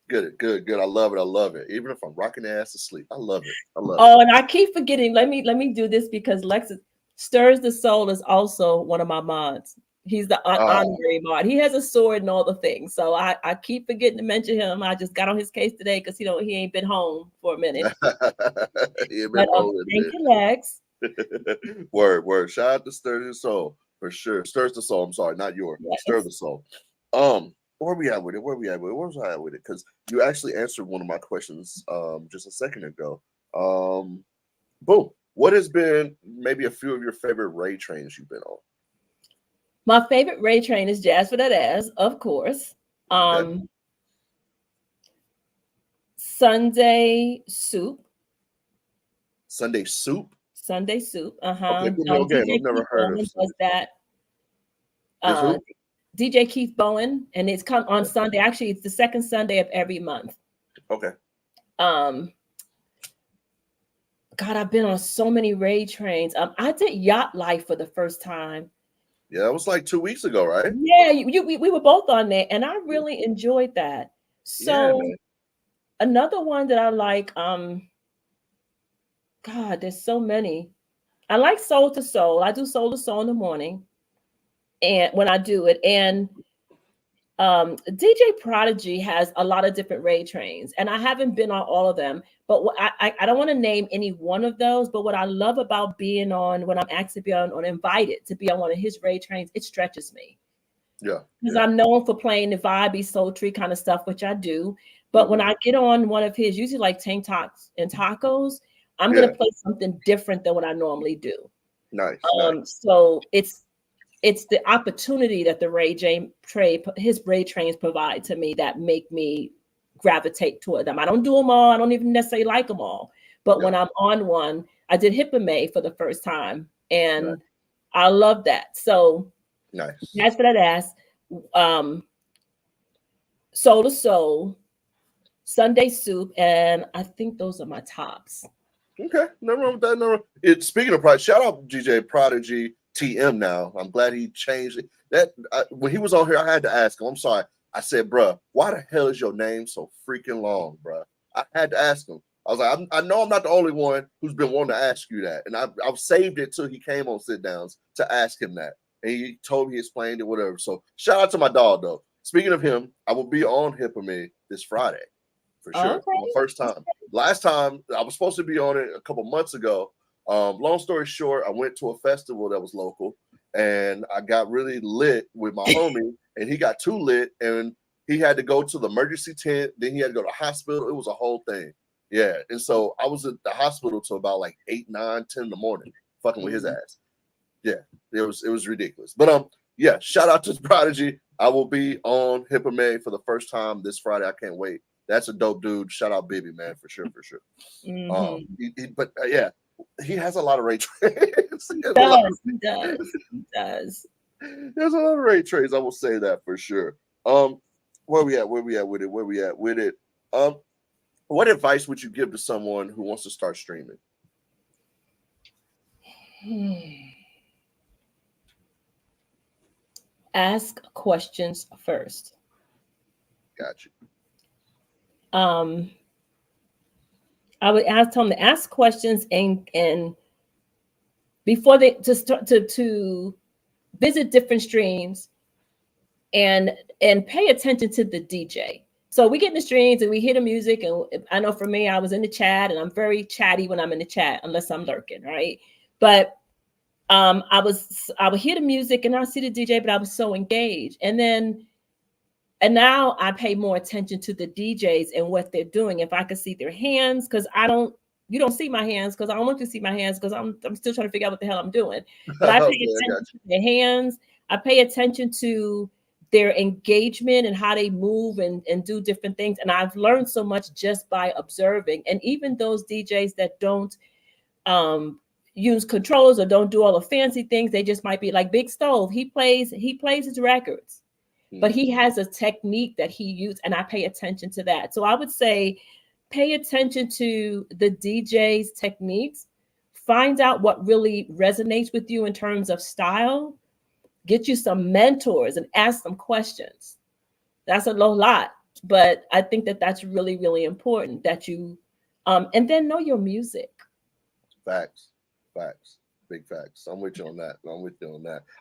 Good. I love it. Even if I'm rocking the ass to sleep, I love it. Oh, and I keep forgetting. Let me do this because Lex Stirs the Soul is also one of my mods. He's the Oh, honorary mod. He has a sword and all the things. So I keep forgetting to mention him. I just got on his case today because he ain't been home for a minute. he had been But home a thank you, Lex. bit. Word. Shout out to Stir the Soul for sure. Stirs the soul. I'm sorry, not your Stir Yes. the Soul. Where we at with it? Where was I at with it? Because you actually answered one of my questions just a second ago. Boom. What has been maybe a few of your favorite Ray trains you've been on? My favorite Ray train is Jazz for That Ass, of course. Okay. Sunday Soup. Sunday Soup. Sunday Soup. Okay, put me on game. DJ I've never Keith heard of Bowen Sunday does that. Soup. Is Uh, who? DJ Keith Bowen, and it's come on Sunday. Actually, it's the second Sunday of every month. Okay. God, I've been on so many Ray trains. I did Yacht Life for the first time. Yeah, that was like 2 weeks ago, right? Yeah, we were both on there, and I really enjoyed that. Yeah, So man. another one that I like, God, there's so many. I like Soul to Soul. I do Soul to Soul in the morning, and when I do it, and DJ Prodigy has a lot of different Ray trains, and I haven't been on all of them. But I don't want to name any one of those. But what I love about being on, when I'm asked to be on invited to be on one of his Ray trains, it stretches me. Yeah. Because I'm known for playing the vibey, sultry kind of stuff, which I do. But when I get on one of his, usually like Tank Talks and Tacos, I'm gonna play something different than what I normally do. Nice. So it's the opportunity that his Ray trains provide to me that make me gravitate toward them. I don't do them all. I don't even necessarily like them all. But when I'm on one, I did Hippomay for the first time, and I love that. So nice. That's for That Ass. Soul to Soul, Sunday Soup, and I think those are my tops. Okay, never wrong with that. Never. Speaking of Prodigy, shout out DJ Prodigy TM. Now I'm glad he changed it. When he was on here, I had to ask him. I'm sorry. I said, bruh, why the hell is your name so freaking long, bruh? I had to ask him. I was like, I know I'm not the only one who's been wanting to ask you that, and I've saved it till he came on Sit Downs to ask him that, and he told me, he explained it, whatever. So shout out to my dog though. Speaking of him, I will be on Hippomay this Friday for sure. Okay. My first time. Last time I was supposed to be on it a couple months ago. Long story short, I went to a festival that was local, and I got really lit with my homie, and he got too lit, and he had to go to the emergency tent. Then he had to go to the hospital. It was a whole thing. Yeah, and so I was at the hospital till about like 8, 9, 10 in the morning, fucking with his ass. Yeah, it was ridiculous. But yeah, shout out to Prodigy. I will be on Hippomay for the first time this Friday. I can't wait. That's a dope dude. Shout out Bibby, man, for sure. But yeah, he has a lot of Ray trains. He does. There's a lot of Ray trains. I will say that for sure. Where we at with it? What advice would you give to someone who wants to start streaming? Ask questions first. Got you. I would ask them to ask questions and before they to start to visit different streams and pay attention to the DJ. So we get in the streams and we hear the music, and I know for me, I was in the chat, and I'm very chatty when I'm in the chat, unless I'm lurking, right? But I would hear the music and I see the DJ, but I was so engaged. And now I pay more attention to the DJs and what they're doing. If I could see their hands, because you don't see my hands, because I don't want you to see my hands, because I'm still trying to figure out what the hell I'm doing. But I pay attention to their hands. I pay attention to their engagement and how they move and do different things. And I've learned so much just by observing. And even those DJs that don't use controls or don't do all the fancy things, they just might be like Big Stove. He plays his records, but he has a technique that he uses, and I pay attention to that. So I would say pay attention to the DJ's techniques, find out what really resonates with you in terms of style, get you some mentors and ask them questions. That's a lot, but I think that that's really, really important, that you, and then know your music. Facts. Big facts. I'm with you on that.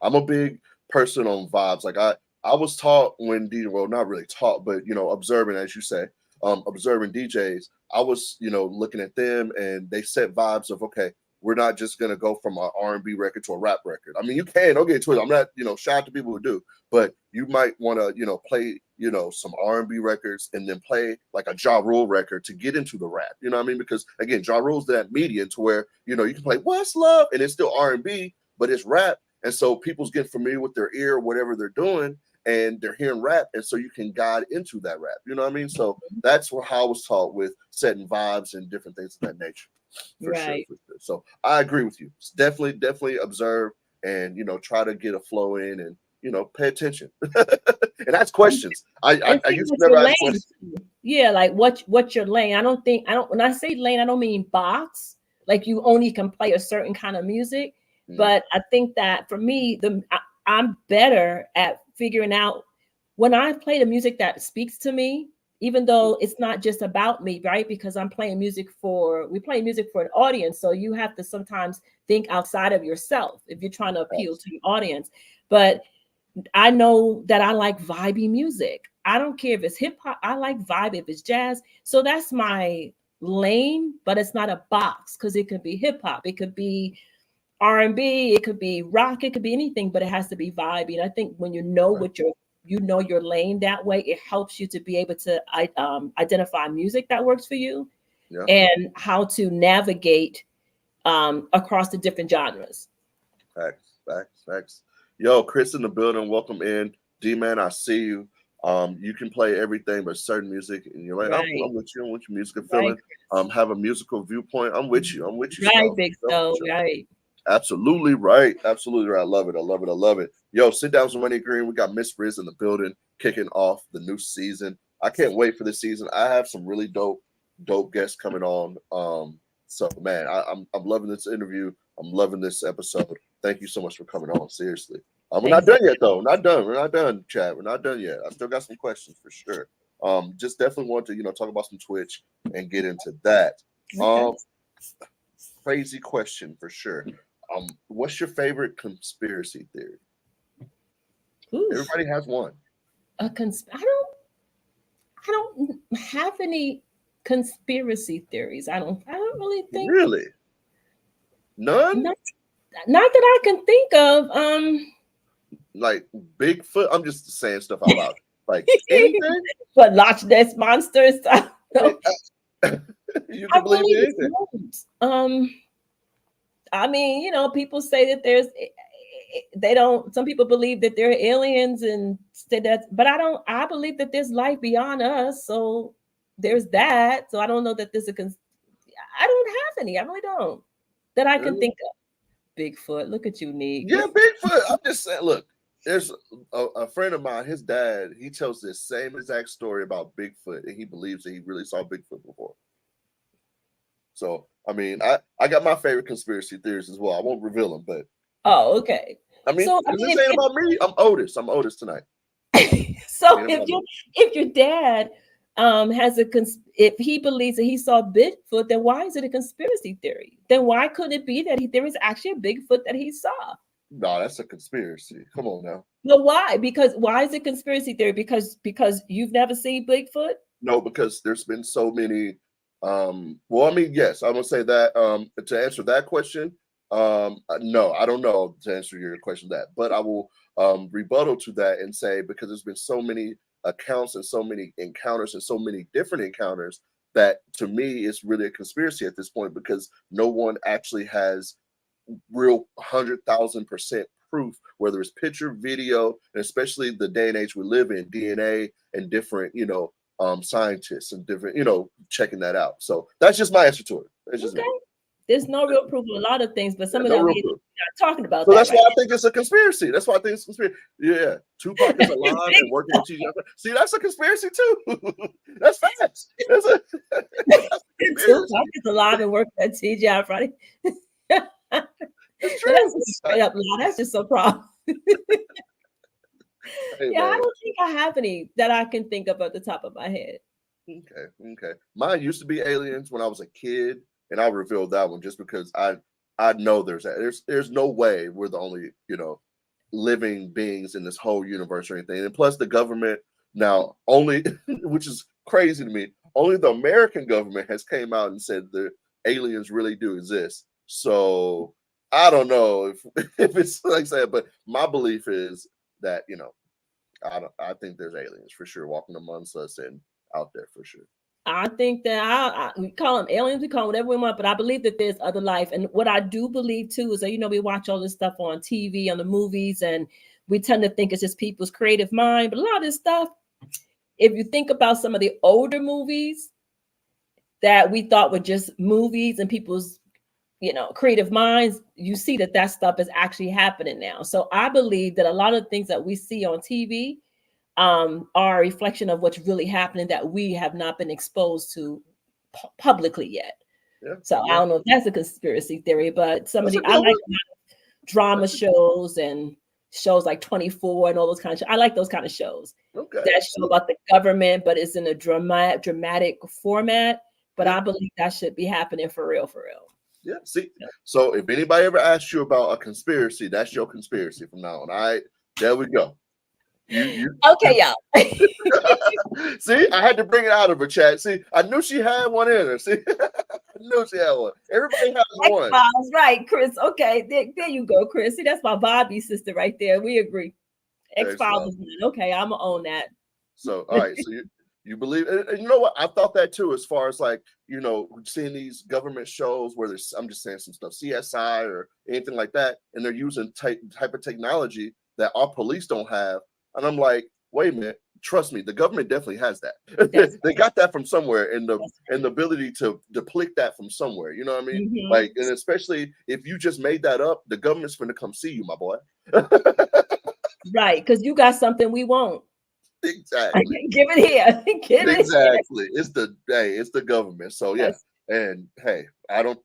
I'm a big person on vibes. Like I was taught when DJ, well, not really taught, but observing, as you say, observing DJs. I was, looking at them, and they set vibes of, okay, we're not just gonna go from an R&B record to a rap record. I mean, you can, don't get it twisted. I'm not, shout out to people who do, but you might want to, play, some R&B records and then play like a Ja Rule record to get into the rap. You know what I mean? Because again, Ja Rule's that median to where, you can play What's Love and it's still R&B, but it's rap. And so people's getting familiar with their ear, whatever they're doing, and they're hearing rap. And so you can guide into that rap. You know what I mean? So that's how I was taught with setting vibes and different things of that nature. For sure. So I agree with you. It's definitely observe and, try to get a flow in and, pay attention and ask questions. I used to never ask questions. Yeah, like what's your lane? When I say lane, I don't mean box, like you only can play a certain kind of music. But I think that for me, I'm better at figuring out when I play the music that speaks to me, even though it's not just about me, right? Because we play music for an audience. So you have to sometimes think outside of yourself if you're trying to appeal to your audience. But I know that I like vibey music. I don't care if it's hip hop. I like vibe if it's jazz. So that's my lane, but it's not a box because it could be hip hop. It could be R&B. It could be rock. It could be anything, but it has to be vibey. And I think when you know your lane that way, it helps you to be able to identify music that works for you and how to navigate across the different genres. Facts. Yo, Chris in the building. Welcome in. D-Man, I see you. You can play everything but certain music, and you're like, I'm with you. I'm with your musical feeling. Have a musical viewpoint. I'm with you. Right, big so right. Absolutely right. I love it. Yo, Sitdowns with MoneyGreen. We got Miss Riz in the building, kicking off the new season. I can't wait for this season. I have some really dope guests coming on. So man, I'm loving this interview. I'm loving this episode. Thank you so much for coming on. Seriously. We're not done yet, though. We're not done, Chad. We're not done yet. I still got some questions for sure. Just definitely want to, talk about some Twitch and get into that. Crazy question for sure. What's your favorite conspiracy theory? Oof. Everybody has one. I don't have any conspiracy theories. I don't really think. Really? None? Not that I can think of. Like Bigfoot. I'm just saying stuff out loud. Like anything? But Loch Ness monster and stuff. You can believe anything. I mean, people say that some people believe that there are aliens and say that, but I believe that there's life beyond us. So there's that. So I don't know that I don't have any. I really don't that I can think of. Bigfoot. Look at you, Neek. Yeah, Bigfoot. I'm just saying, look, there's a friend of mine, his dad, he tells this same exact story about Bigfoot, and he believes that he really saw Bigfoot before. So, I mean, I got my favorite conspiracy theories as well. I won't reveal them, but okay. I mean, so, is this ain't about me? I'm Otis tonight. So if your dad if he believes that he saw Bigfoot, then why is it a conspiracy theory? Then why couldn't it be that there was actually a Bigfoot that he saw? No, that's a conspiracy. Come on now. Well, why? Why is it conspiracy theory? Because you've never seen Bigfoot? No, because there's been so many. Well, I mean, yes, I'm gonna say that. To answer that question, no, I don't know to answer your question but I will rebuttal to that and say because there's been so many accounts and so many encounters and so many different encounters that to me it's really a conspiracy at this point because no one actually has real 100,000% proof, whether it's picture, video, and especially the day and age we live in, DNA and different, scientists and different, checking that out. So that's just my answer to it. It's just me. There's no real proof of a lot of things, but some of them we're not talking about. So that's why I think it's a conspiracy. That's why I think it's a conspiracy. Yeah, Tupac is alive and working with TGI. See, that's a conspiracy too. That's facts. Tupac is alive and working at TGI Friday. It's true. That's a straight up lie. That's just so proud. Hey, yeah, I don't think I have any that I can think of at the top of my head. Okay. Mine used to be aliens when I was a kid. And I'll reveal that one just because I know there's no way we're the only, living beings in this whole universe or anything. And plus the government now only, which is crazy to me, only the American government has came out and said the aliens really do exist. So I don't know if it's like that, but my belief is that, I think there's aliens for sure walking amongst us and out there for sure. I think that we call them aliens, we call them whatever we want, but I believe that there's other life. And what I do believe too is that, we watch all this stuff on TV, on the movies, and we tend to think it's just people's creative mind. But a lot of this stuff, if you think about some of the older movies that we thought were just movies and people's, creative minds, you see that stuff is actually happening now. So I believe that a lot of things that we see on TV are a reflection of what's really happening that we have not been exposed to publicly yet. Yeah, so yeah. I don't know if that's a conspiracy theory, but I like drama shows and shows like 24 and all those kind of shows. I like those kind of shows. Okay. That show about the government, but it's in a dramatic format. But I believe that should be happening for real, for real. Yeah. See, so if anybody ever asks you about a conspiracy, that's your conspiracy from now on. All right, there we go. Okay, y'all. See, I had to bring it out of her, chat. See, I knew she had one in her. See, I knew she had one. Everybody has one. X-Files, right, Chris? Okay, there you go, Chris. See, that's my Bobby sister right there. We agree. X-Files is one. Okay, I'm gonna own that. So, all right. So you believe? And you know what? I thought that too. As far as like seeing these government shows where I'm just saying some stuff, CSI or anything like that, and they're using type of technology that our police don't have. And I'm like, wait a minute, trust me, the government definitely has that. They got that from somewhere, and the ability to deplete that from somewhere. You know what I mean? Mm-hmm. Like, and especially if you just made that up, the government's going to come see you, my boy. Right, because you got something we won't. Exactly. Give it here. Exactly. It's the government. So yeah, and hey, I don't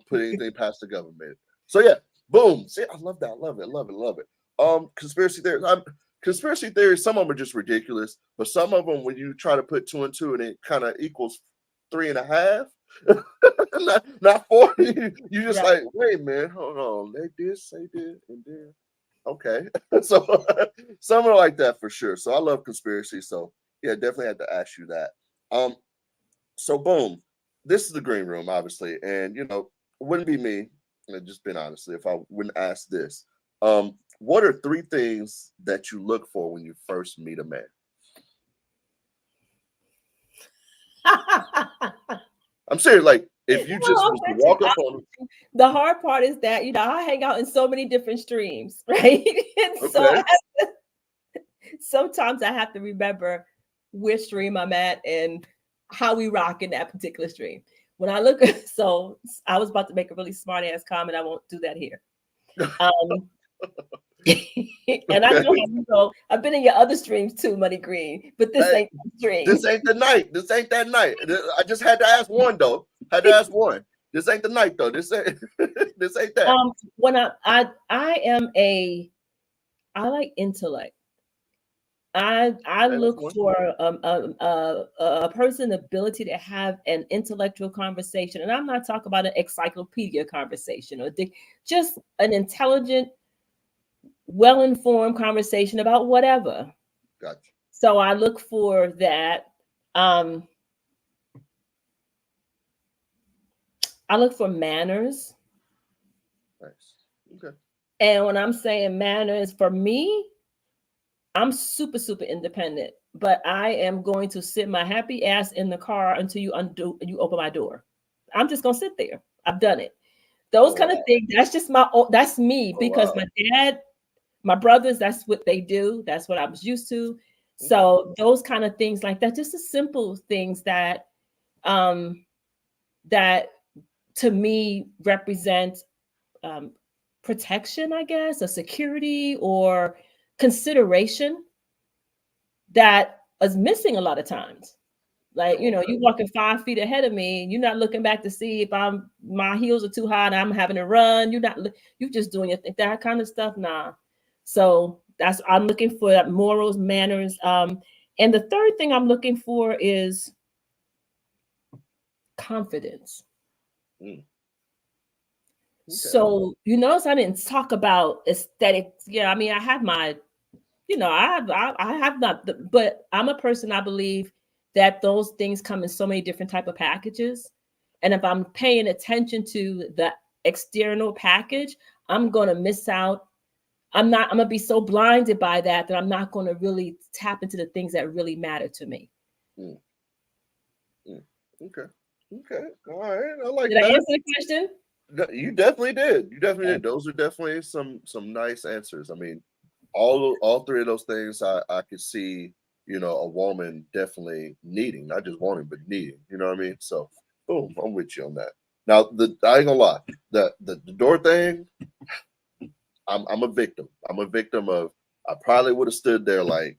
put anything past the government. So yeah, boom. See, I love that. Love it. Conspiracy theories. Conspiracy theories, some of them are just ridiculous, but some of them, when you try to put 2 and 2 and it kind of equals 3.5, not 4, you just like, wait, man, hold on. They did say this and then, okay. So some are like that for sure. So I love conspiracy. So yeah, definitely had to ask you that. So boom, this is the green room, obviously, and it wouldn't be me, just being honestly, if I wouldn't ask this. What are 3 things that you look for when you first meet a man? I'm serious. Like, if you just walk up on him. The hard part is that, I hang out in so many different streams, right? And so sometimes I have to remember which stream I'm at and how we rock in that particular stream. When I look, so I was about to make a really smart ass comment. I won't do that here. And I know how you go. I've been in your other streams too, MoneyGreen, but this ain't the stream. This ain't the night. This ain't that night. I just had to ask one though. This ain't the night though. This ain't that. When I like intellect. I look for a person's ability to have an intellectual conversation, and I'm not talking about an encyclopedia conversation or just an intelligent, well-informed conversation about whatever. Gotcha. So I look for that. I look for manners. Nice. Okay. And when I'm saying manners, for me, I'm super, super independent, but I am going to sit my happy ass in the car until you open my door. I'm just going to sit there. I've done it. Those kind of things. That's just that's me, because my dad, my brothers, that's what they do. That's what I was used to. So those kind of things like that, just the simple things that, that to me represent protection, I guess, or security or consideration that is missing a lot of times. Like, you walking 5 feet ahead of me, and you're not looking back to see if my heels are too high and I'm having to run. You just doing your thing, that kind of stuff. Nah. So I'm looking for that morals, manners. And the third thing I'm looking for is confidence. So you notice I didn't talk about aesthetics. Yeah, I mean, I have my, I have not, but I'm a person, I believe that those things come in so many different type of packages. And if I'm paying attention to the external package, I'm going to miss out. I'm going to be so blinded by that I'm not going to really tap into the things that really matter to me. Mm. Okay. All right. I like Did I that. answer the question? You definitely did. Did. Those are definitely some nice answers. I mean, all three of those things I could see, a woman definitely needing, not just wanting, but needing. You know what I mean? So boom, I'm with you on that. Now I ain't gonna lie, the door thing, I'm a victim. I'm a victim of, I probably would have stood there like,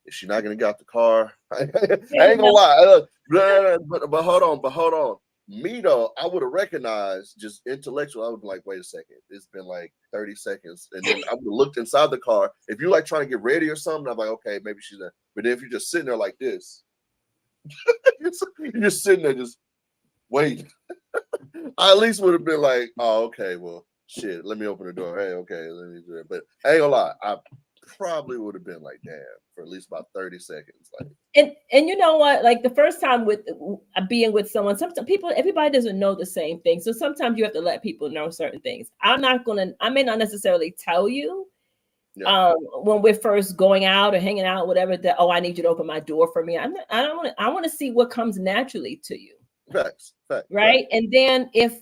is she not gonna get out the car? I ain't gonna lie. But hold on. Me though, I would have recognized just intellectual. I would be like, wait a second, it's been like 30 seconds. And then I would have looked inside the car. If you're like trying to get ready or something, I'm like, okay, maybe she's there. But then if you're just sitting there like this, you're just sitting there just waiting. I at least would have been like, oh, okay, well, shit, let me open the door. Hey, okay, let me do it. But I ain't gonna lie, I probably would have been like, damn, for at least about 30 seconds. Like, and you know what? Like the first time with being with someone, sometimes everybody doesn't know the same thing. So sometimes you have to let people know certain things. I may not necessarily tell you when we're first going out or hanging out, whatever, that, oh, I need you to open my door for me. I want to see what comes naturally to you. Facts. Right. And then if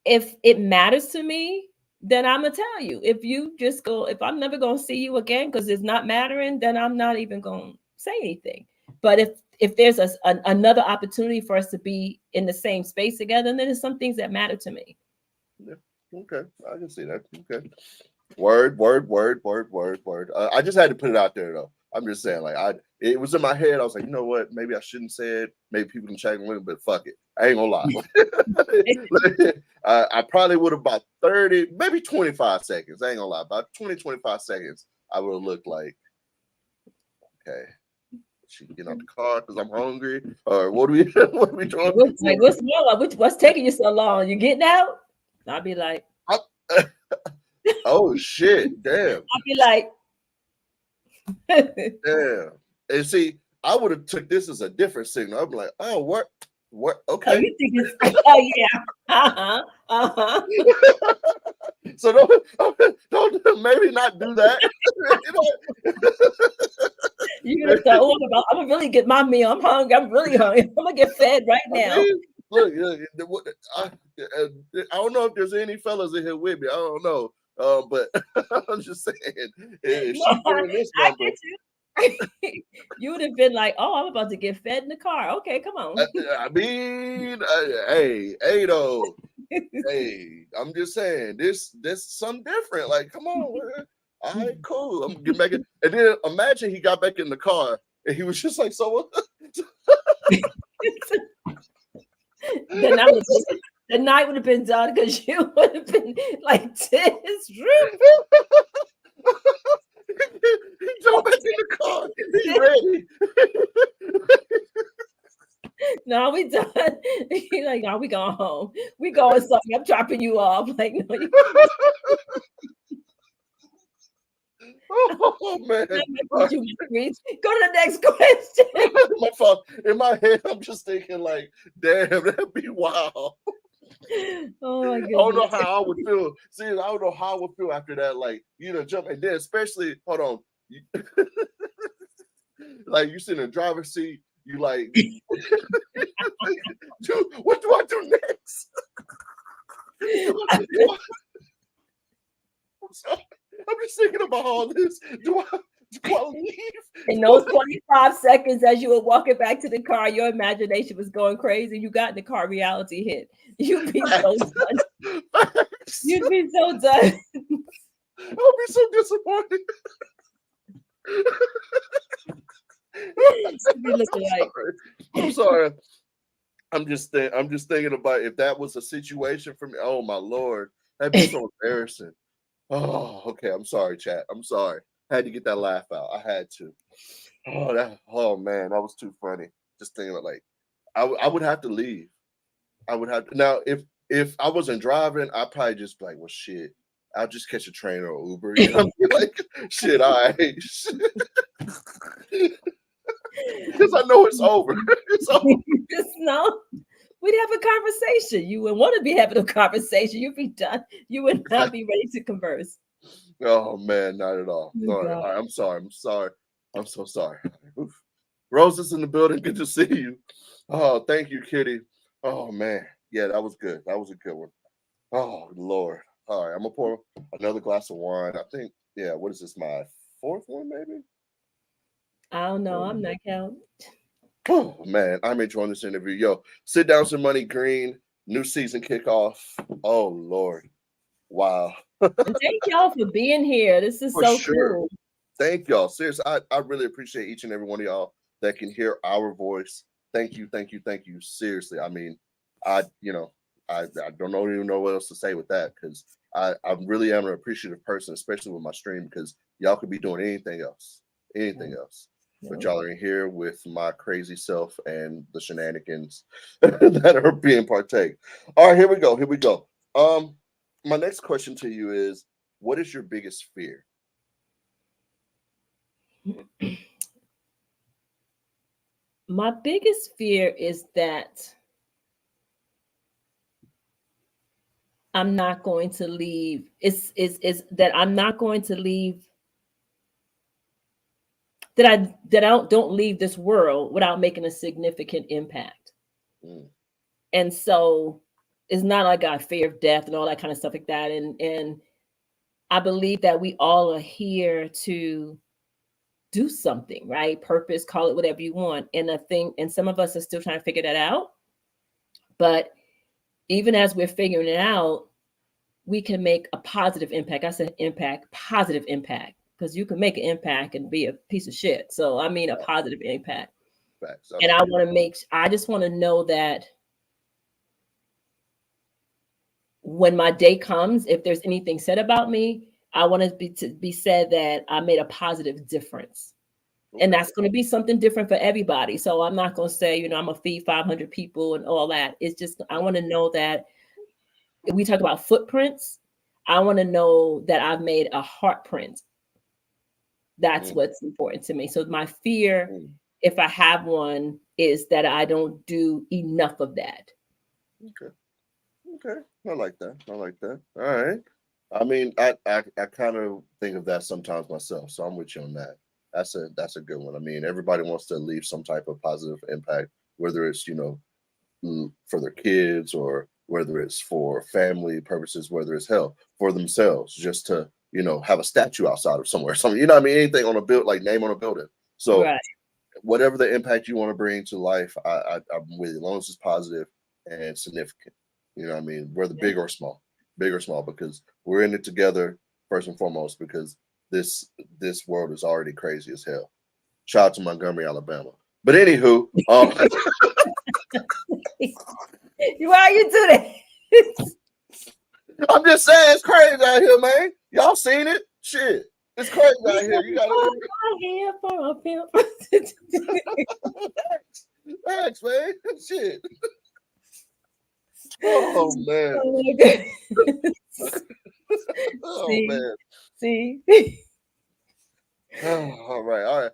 it matters to me, then I'm gonna tell you. If you just go, if I'm never gonna see you again because it's not mattering, then I'm not even gonna say anything. But if there's another opportunity for us to be in the same space together, then there's some things that matter to me. Yeah. Okay, I can see that. Okay. Word. I just had to put it out there though. I'm just saying, like, it was in my head. I was like, you know what? Maybe I shouldn't say it. Maybe people can check with it, but fuck it. I ain't gonna lie. I probably would have about 30, maybe 25 seconds. I ain't gonna lie. About 20, 25 seconds, I would have looked like, okay, she can get out the car because I'm hungry, or what are we doing? What's taking you so long? You getting out? I'll be like, oh shit, damn. I'll be like, damn. And see, I would have took this as a different signal. I'd be like, oh, what? Okay. Oh, you think it's, oh yeah. So don't maybe not do that. You're gonna start, I'm gonna really get my meal. I'm hungry. I'm really hungry. I'm gonna get fed right now. Look, I don't know if there's any fellas in here with me. I don't know. But I'm just saying, if she's doing this number, you would have been like, "Oh, I'm about to get fed in the car." Okay, come on. I mean, hey, though, hey, I'm just saying, this something different. Like, come on, man. All right, cool. I'm gonna get back in. And then imagine he got back in the car and he was just like, "So what?" The night would have been done because you would have been like, "This room." He jumped back in the car. He's ready. No, we done. He's like, no, we going home. We going something. I'm dropping you off. Like, no, you oh man. Go to the next question. My fault. In my head, I'm just thinking like, damn, that'd be wild. Oh my goodness. I don't know how I would feel. See, I don't know how I would feel after that. Like, jump, and then especially, hold on, like you sit in the driver's seat, you like, dude, what do I do next? I'm just thinking about all this. Do I leave? In those 25 seconds as you were walking back to the car, your imagination was going crazy. You got in the car, reality hit. You'd be so done. You'd be so done. I'll be so disappointed. I'm sorry. I'm just thinking about if that was a situation for me. Oh my Lord, that'd be so embarrassing. Oh, okay. I'm sorry, chat. I'm sorry. I had to get that laugh out. I had to. Oh man, that was too funny. Just thinking about, like, I would have to leave. I would have to. Now, if if I wasn't driving, I'd probably just be like, well, shit, I'll just catch a train or Uber. You know, like shit, all right, because I know it's over. It's over. No, we'd have a conversation. You wouldn't want to be having a conversation. You'd be done. You would not be ready to converse. Oh man, not at all. Oh, Sorry. God. All right, I'm sorry. I'm sorry. I'm so sorry. Oof. Rose is in the building. Good to see you. Oh, thank you, Kitty. Oh man, yeah, that was good. That was a good one. Oh Lord. All right, I'm gonna pour another glass of wine. I think, yeah. What is this? My fourth one, maybe. I don't know. I'm not counting. Oh man, I'm enjoying this interview. Yo, sit down some money green. New season kickoff. Oh Lord. Wow. And thank y'all for being here. This is For so sure. cool. Thank y'all. Seriously, I really appreciate each and every one of y'all that can hear our voice. Thank you, thank you, thank you. Seriously. I mean, I don't even know what else to say with that, because I really am an appreciative person, especially with my stream, because y'all could be doing anything else. Anything else. But y'all are in here with my crazy self and the shenanigans that are being partake. All right, here we go. Here we go. My next question to you is, what is your biggest fear? My biggest fear is that I'm not going to leave. Is that I'm not going to leave. That I don't leave this world without making a significant impact. Mm. And so it's not like I fear of death and all that kind of stuff like that. And I believe that we all are here to do something, right? Purpose, call it whatever you want. And I think, and some of us are still trying to figure that out. But even as we're figuring it out, we can make a positive impact. I said impact, positive impact, because you can make an impact and be a piece of shit. So I mean a positive impact. Facts. And I just want to know that when my day comes, if there's anything said about me, I want to be said that I made a positive difference. Okay. And that's going to be something different for everybody. So I'm not going to say, I'm going to feed 500 people and all that. It's just, I want to know that if we talk about footprints, I want to know that I've made a heart print. That's what's important to me. So my fear, if I have one, is that I don't do enough of that. Okay. I like that. I like that. All right. I mean, I kind of think of that sometimes myself. So I'm with you on that. That's a good one. I mean, everybody wants to leave some type of positive impact, whether it's, for their kids, or whether it's for family purposes, whether it's hell for themselves, just to, have a statue outside of somewhere. Something, anything on a build, like name on a building. So right. Whatever the impact you want to bring to life, I'm with you, as long as it's positive and significant. You know what I mean? Whether big or small, because we're in it together first and foremost, because this world is already crazy as hell. Shout out to Montgomery, Alabama. But anywho, why you do that? I'm just saying, it's crazy out here, man. Y'all seen it? Shit, it's crazy out here. You gotta here for a pimp. Thanks, man. Shit. Oh man. Oh man. See. Oh, all right.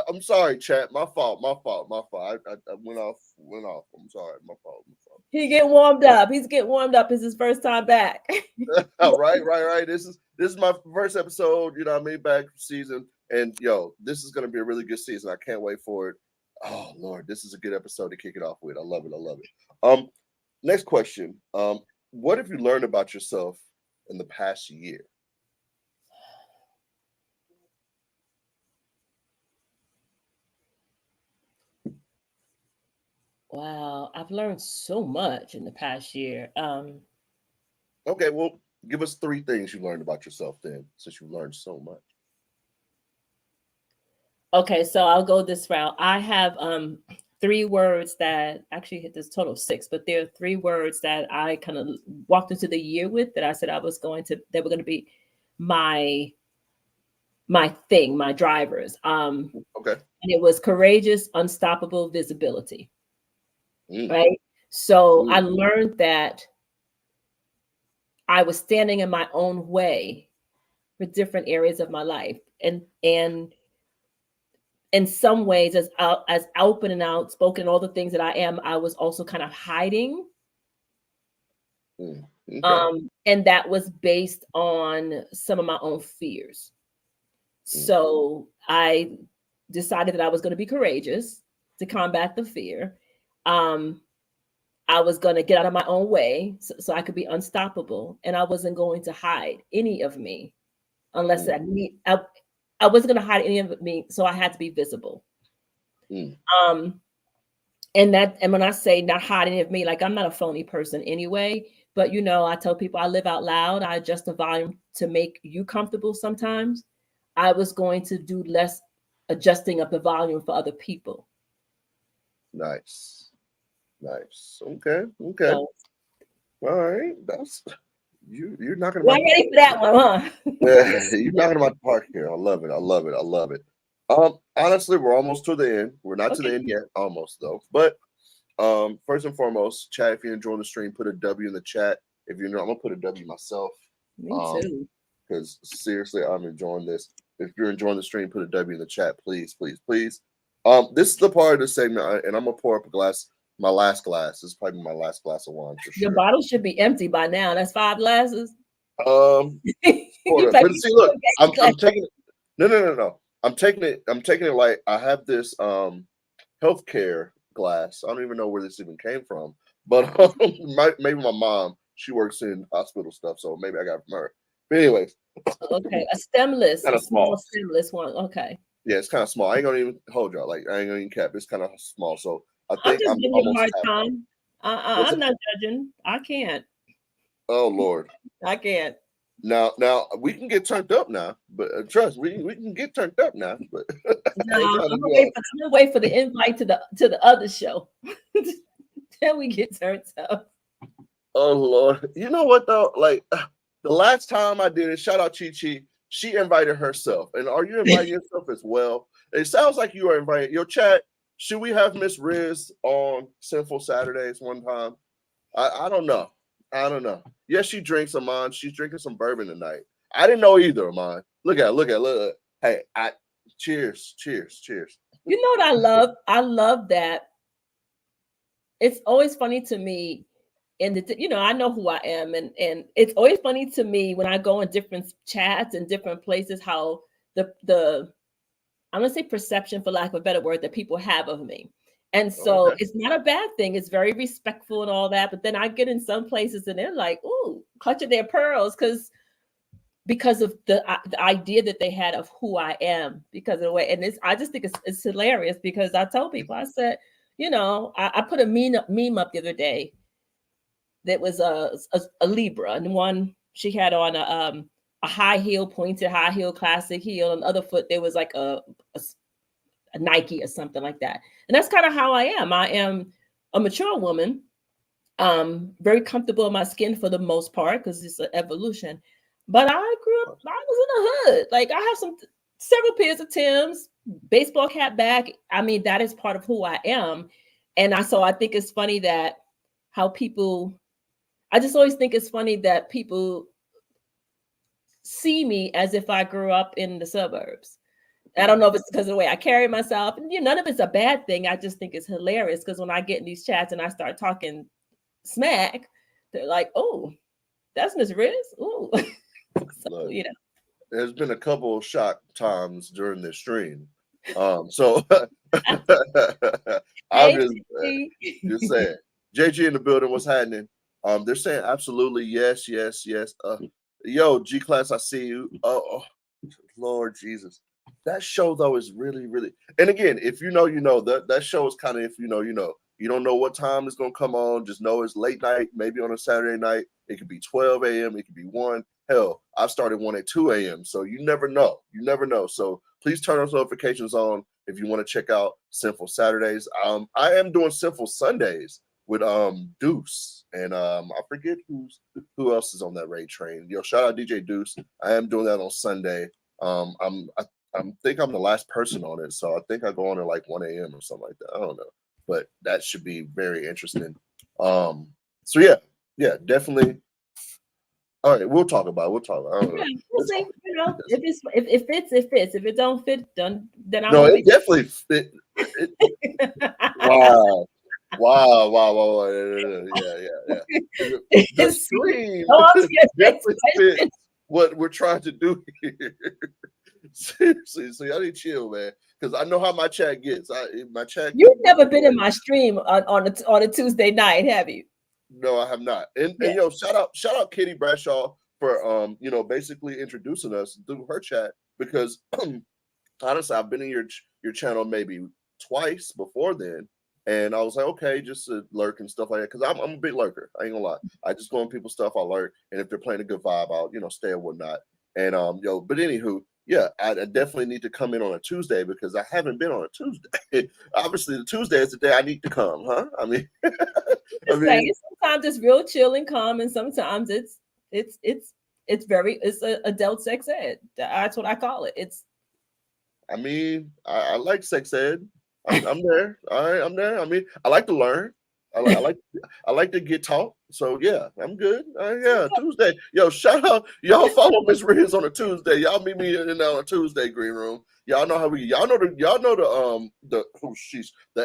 I'm sorry, chat. My fault. I went off. I'm sorry. My fault. He get warmed up. He's getting warmed up. It's his first time back. Right. This is my first episode. You know what I mean? Back season, and this is gonna be a really good season. I can't wait for it. Oh Lord, this is a good episode to kick it off with. I love it. Next question. What have you learned about yourself in the past year? Wow, I've learned so much in the past year. Okay, well, give us 3 things you learned about yourself then, since you learned so much. Okay, so I'll go this route. I have 3 words that actually hit this total of 6, but there are 3 words that I kind of walked into the year with, that I said they were going to be my thing, my drivers. Okay. And it was courageous, unstoppable, visibility. Right. So I learned that I was standing in my own way for different areas of my life. And in some ways, as open and outspoken, all the things that I am, I was also kind of hiding. Okay. And that was based on some of my own fears. So I decided that I was going to be courageous to combat the fear. I was going to get out of my own way so I could be unstoppable. And I wasn't going to hide any of me unless I wasn't going to hide any of me. So I had to be visible. And when I say not hiding any of me, like I'm not a phony person anyway, but I tell people I live out loud. I adjust the volume to make you comfortable sometimes. I was going to do less adjusting up the volume for other people. Nice. Okay. So, All right. That's you're knocking well, I'm ready for that one, huh? You're knocking about the park here. I love it. Honestly, we're almost to the end. We're not to the end yet, almost though. But first and foremost, chat, if you're enjoying the stream, put a W in the chat. If you're not, I'm gonna put a W myself. Me too. Because seriously, I'm enjoying this. If you're enjoying the stream, put a W in the chat, please. This is the part of the segment, and I'm gonna pour up a glass. My last glass. This is probably my last glass of wine for sure. Your bottle should be empty by now. That's 5 glasses. But see, look, I'm taking it. No. I'm taking it like I have this healthcare glass. I don't even know where this even came from, but maybe my mom. She works in hospital stuff, so maybe I got it from her. But anyways, okay, a stemless, kind of small stemless one. Okay, yeah, it's kind of small. I ain't gonna even hold y'all. Like I ain't gonna even cap. It's kind of small, so I I'm think just I'm giving you a hard time. I'm not judging. I can't. Oh Lord, I can't. Now we can get turned up now, but trust we can get turned up now. But no, I'm gonna wait for the invite to the other show. Till we get turned up. Oh Lord, you know what though? Like the last time I did it, shout out Chi Chi. She invited herself, and are you inviting yourself as well? It sounds like you are inviting your chat. Should we have Miss Riz on Sinful Saturdays one time? I don't know. Yes, she drinks some mine. She's drinking some bourbon tonight. I didn't know either of mine. Look. Hey, cheers. You know what I love? I love that. It's always funny to me, and I know who I am, and it's always funny to me when I go in different chats and different places how the I'm gonna say perception, for lack of a better word, that people have of me. And so It's not a bad thing. It's very respectful and all that. But then I get in some places and they're like, "Ooh, clutching their pearls," because of the idea that they had of who I am because of the way. And I just think it's hilarious because I tell people, I said, I put a meme up the other day that was a Libra, and one she had on a high heel, pointed high heel, classic heel, and the other foot there was like a Nike or something like that. And that's kind of how I am. I am a mature woman, very comfortable in my skin for the most part because it's an evolution. But I grew up, I was in the hood. Like I have several pairs of Timbs, baseball cap back. I mean, that is part of who I am. And so I think it's funny that I just always think it's funny that people see me as if I grew up in the suburbs. I don't know if it's because of the way I carry myself. And none of it's a bad thing. I just think it's hilarious because when I get in these chats and I start talking smack, they're like, "Oh, that's Miss Riz." Ooh. So, there's been a couple of shock times during this stream. So I'm just saying. JG in the building, what's happening? They're saying absolutely yes. Yo, G Class, I see you. Oh, Lord Jesus. That show though is really, really, and again, if you know, that show is kind of, if you know, you don't know what time it's gonna come on, just know it's late night, maybe on a Saturday night. It could be 12 a.m., it could be 1. Hell, I started one at 2 a.m. So you never know. So please turn those notifications on if you want to check out Sinful Saturdays. I am doing Sinful Sundays with Deuce, and I forget who else is on that raid train. Yo, shout out DJ Deuce. I am doing that on Sunday. I think I'm the last person on it, so I think I go on at like 1 a.m. or something like that. I don't know, but that should be very interesting. So yeah, definitely All right, we'll talk about it. We'll talk about it. I don't know. Yeah, we'll It's see. all- You know, if it's if it fits, it fits. If it don't fit, then I No, won't it be. definitely fit. Wow. Wow. Yeah. The See? stream Go on to your next definitely fits question. what we're trying to do here. Seriously, so y'all need to chill, man. Because I know how my chat gets. My chat You've can get never been in annoyed. my stream on a Tuesday night, have you? No, I have not. And Yeah. yo, shout out Kitty Bradshaw for basically introducing us through her chat because honestly, I've been in your channel maybe twice before then, and I was like, okay, just to lurk and stuff like that. Because I'm a big lurker. I ain't gonna lie. I just go on people's stuff. I lurk, and if they're playing a good vibe, I'll stay and whatnot. And but anywho, yeah, I definitely need to come in on a Tuesday because I haven't been on a Tuesday. Obviously, the Tuesday is the day I need to come, huh? I mean, Just saying, sometimes it's real chill and calm, and sometimes it's very a adult sex ed. That's what I call it. I like sex ed. I'm there. All right, I'm there. I mean, I like to learn. I like to get taught. So yeah, I'm good. Yeah, Tuesday. Yo, shout out. Y'all follow Miss Riz on a Tuesday. Y'all meet me in on a Tuesday green room. Y'all know how we. Y'all know the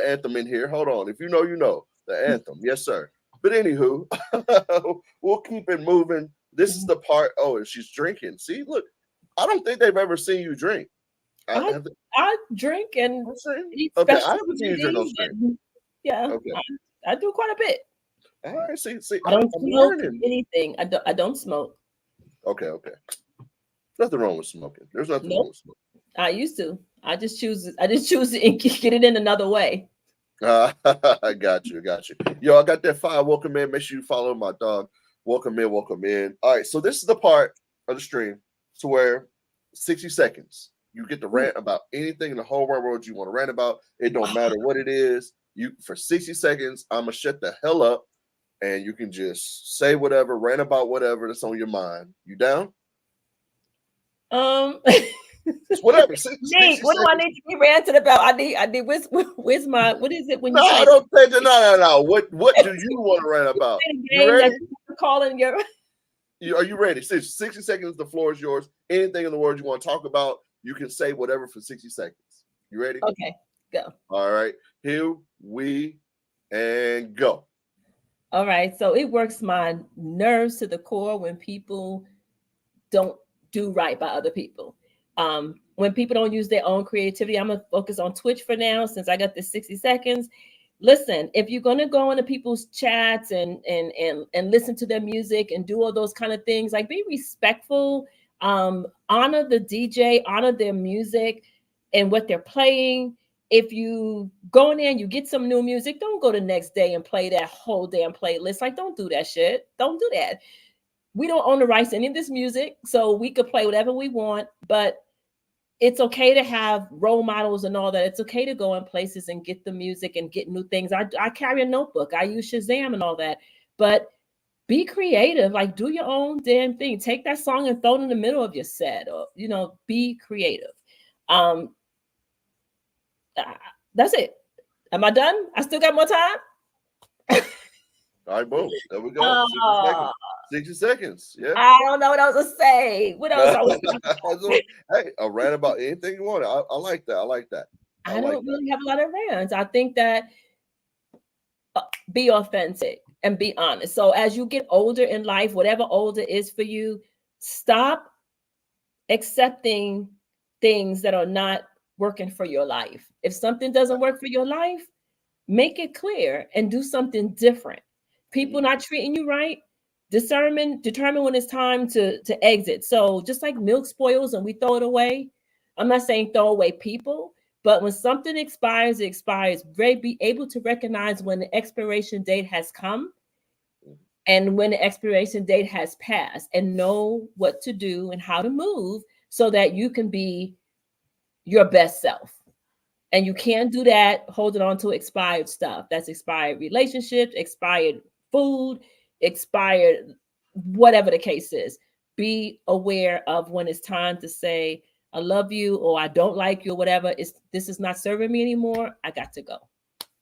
anthem in here. Hold on. If you know, you know the anthem. Yes, sir. But anywho, we'll keep it moving. This is the part. Oh, and she's drinking. See, look. I don't think they've ever seen you drink. I drink and eat Okay, I special haven't seen you drink no stream. yeah, Okay. I do quite a bit. All right, see, I don't I'm smoke learning. anything. I don't smoke. Okay. Nothing wrong with smoking. There's nothing wrong with smoking. I used to. I just choose to get it in another way. I got you. Yo, I got that fire. Welcome in. Make sure you follow my dog. Welcome in. All right, so this is the part of the stream to where 60 seconds. You get to rant about anything in the whole wide world you want to rant about. It don't matter what it is. You for 60 seconds, I'm gonna shut the hell up and you can just say whatever, rant about whatever that's on your mind. You down? It's whatever. Nate, what do I need to be ranting about? I need where's my what is it when you I don't think no. What do you want to rant about? You ready? Calling your Are you ready? 60 seconds, the floor is yours. Anything in the world you want to talk about, you can say whatever for 60 seconds. You ready? Okay, go. All right. Here we and go. All right. So it works my nerves to the core when people don't do right by other people. When people don't use their own creativity, I'm gonna focus on Twitch for now since I got this 60 seconds. Listen, if you're gonna go into people's chats and listen to their music and do all those kind of things, like be respectful, honor the DJ, honor their music and what they're playing. If you go in there and you get some new music, don't go the next day and play that whole damn playlist. Like, don't do that shit. Don't do that. We don't own the rights to any of this music, so we could play whatever we want, but it's okay to have role models and all that. It's okay to go in places and get the music and get new things. I carry a notebook. I use Shazam and all that, but be creative. Like, do your own damn thing. Take that song and throw it in the middle of your set, or be creative. That's it. Am I done? I still got more time. All right, boom. There we go. 60 seconds. 60 seconds. Yeah. I don't know what else to say. What else? Hey, a rant about anything you want. I like that. I don't really have a lot of rants. I think that be authentic and be honest. So as you get older in life, whatever older is for you, stop accepting things that are not working for your life. If something doesn't work for your life, make it clear and do something different. People not treating you right, determine when it's time to exit. So just like milk spoils and we throw it away, I'm not saying throw away people, but when something expires, it expires. Be able to recognize when the expiration date has come and when the expiration date has passed, and know what to do and how to move so that you can be your best self. And you can't do that holding on to expired stuff. That's expired relationships, expired food, expired whatever the case is. Be aware of when it's time to say, I love you, or I don't like you, or whatever. This is not serving me anymore. I got to go.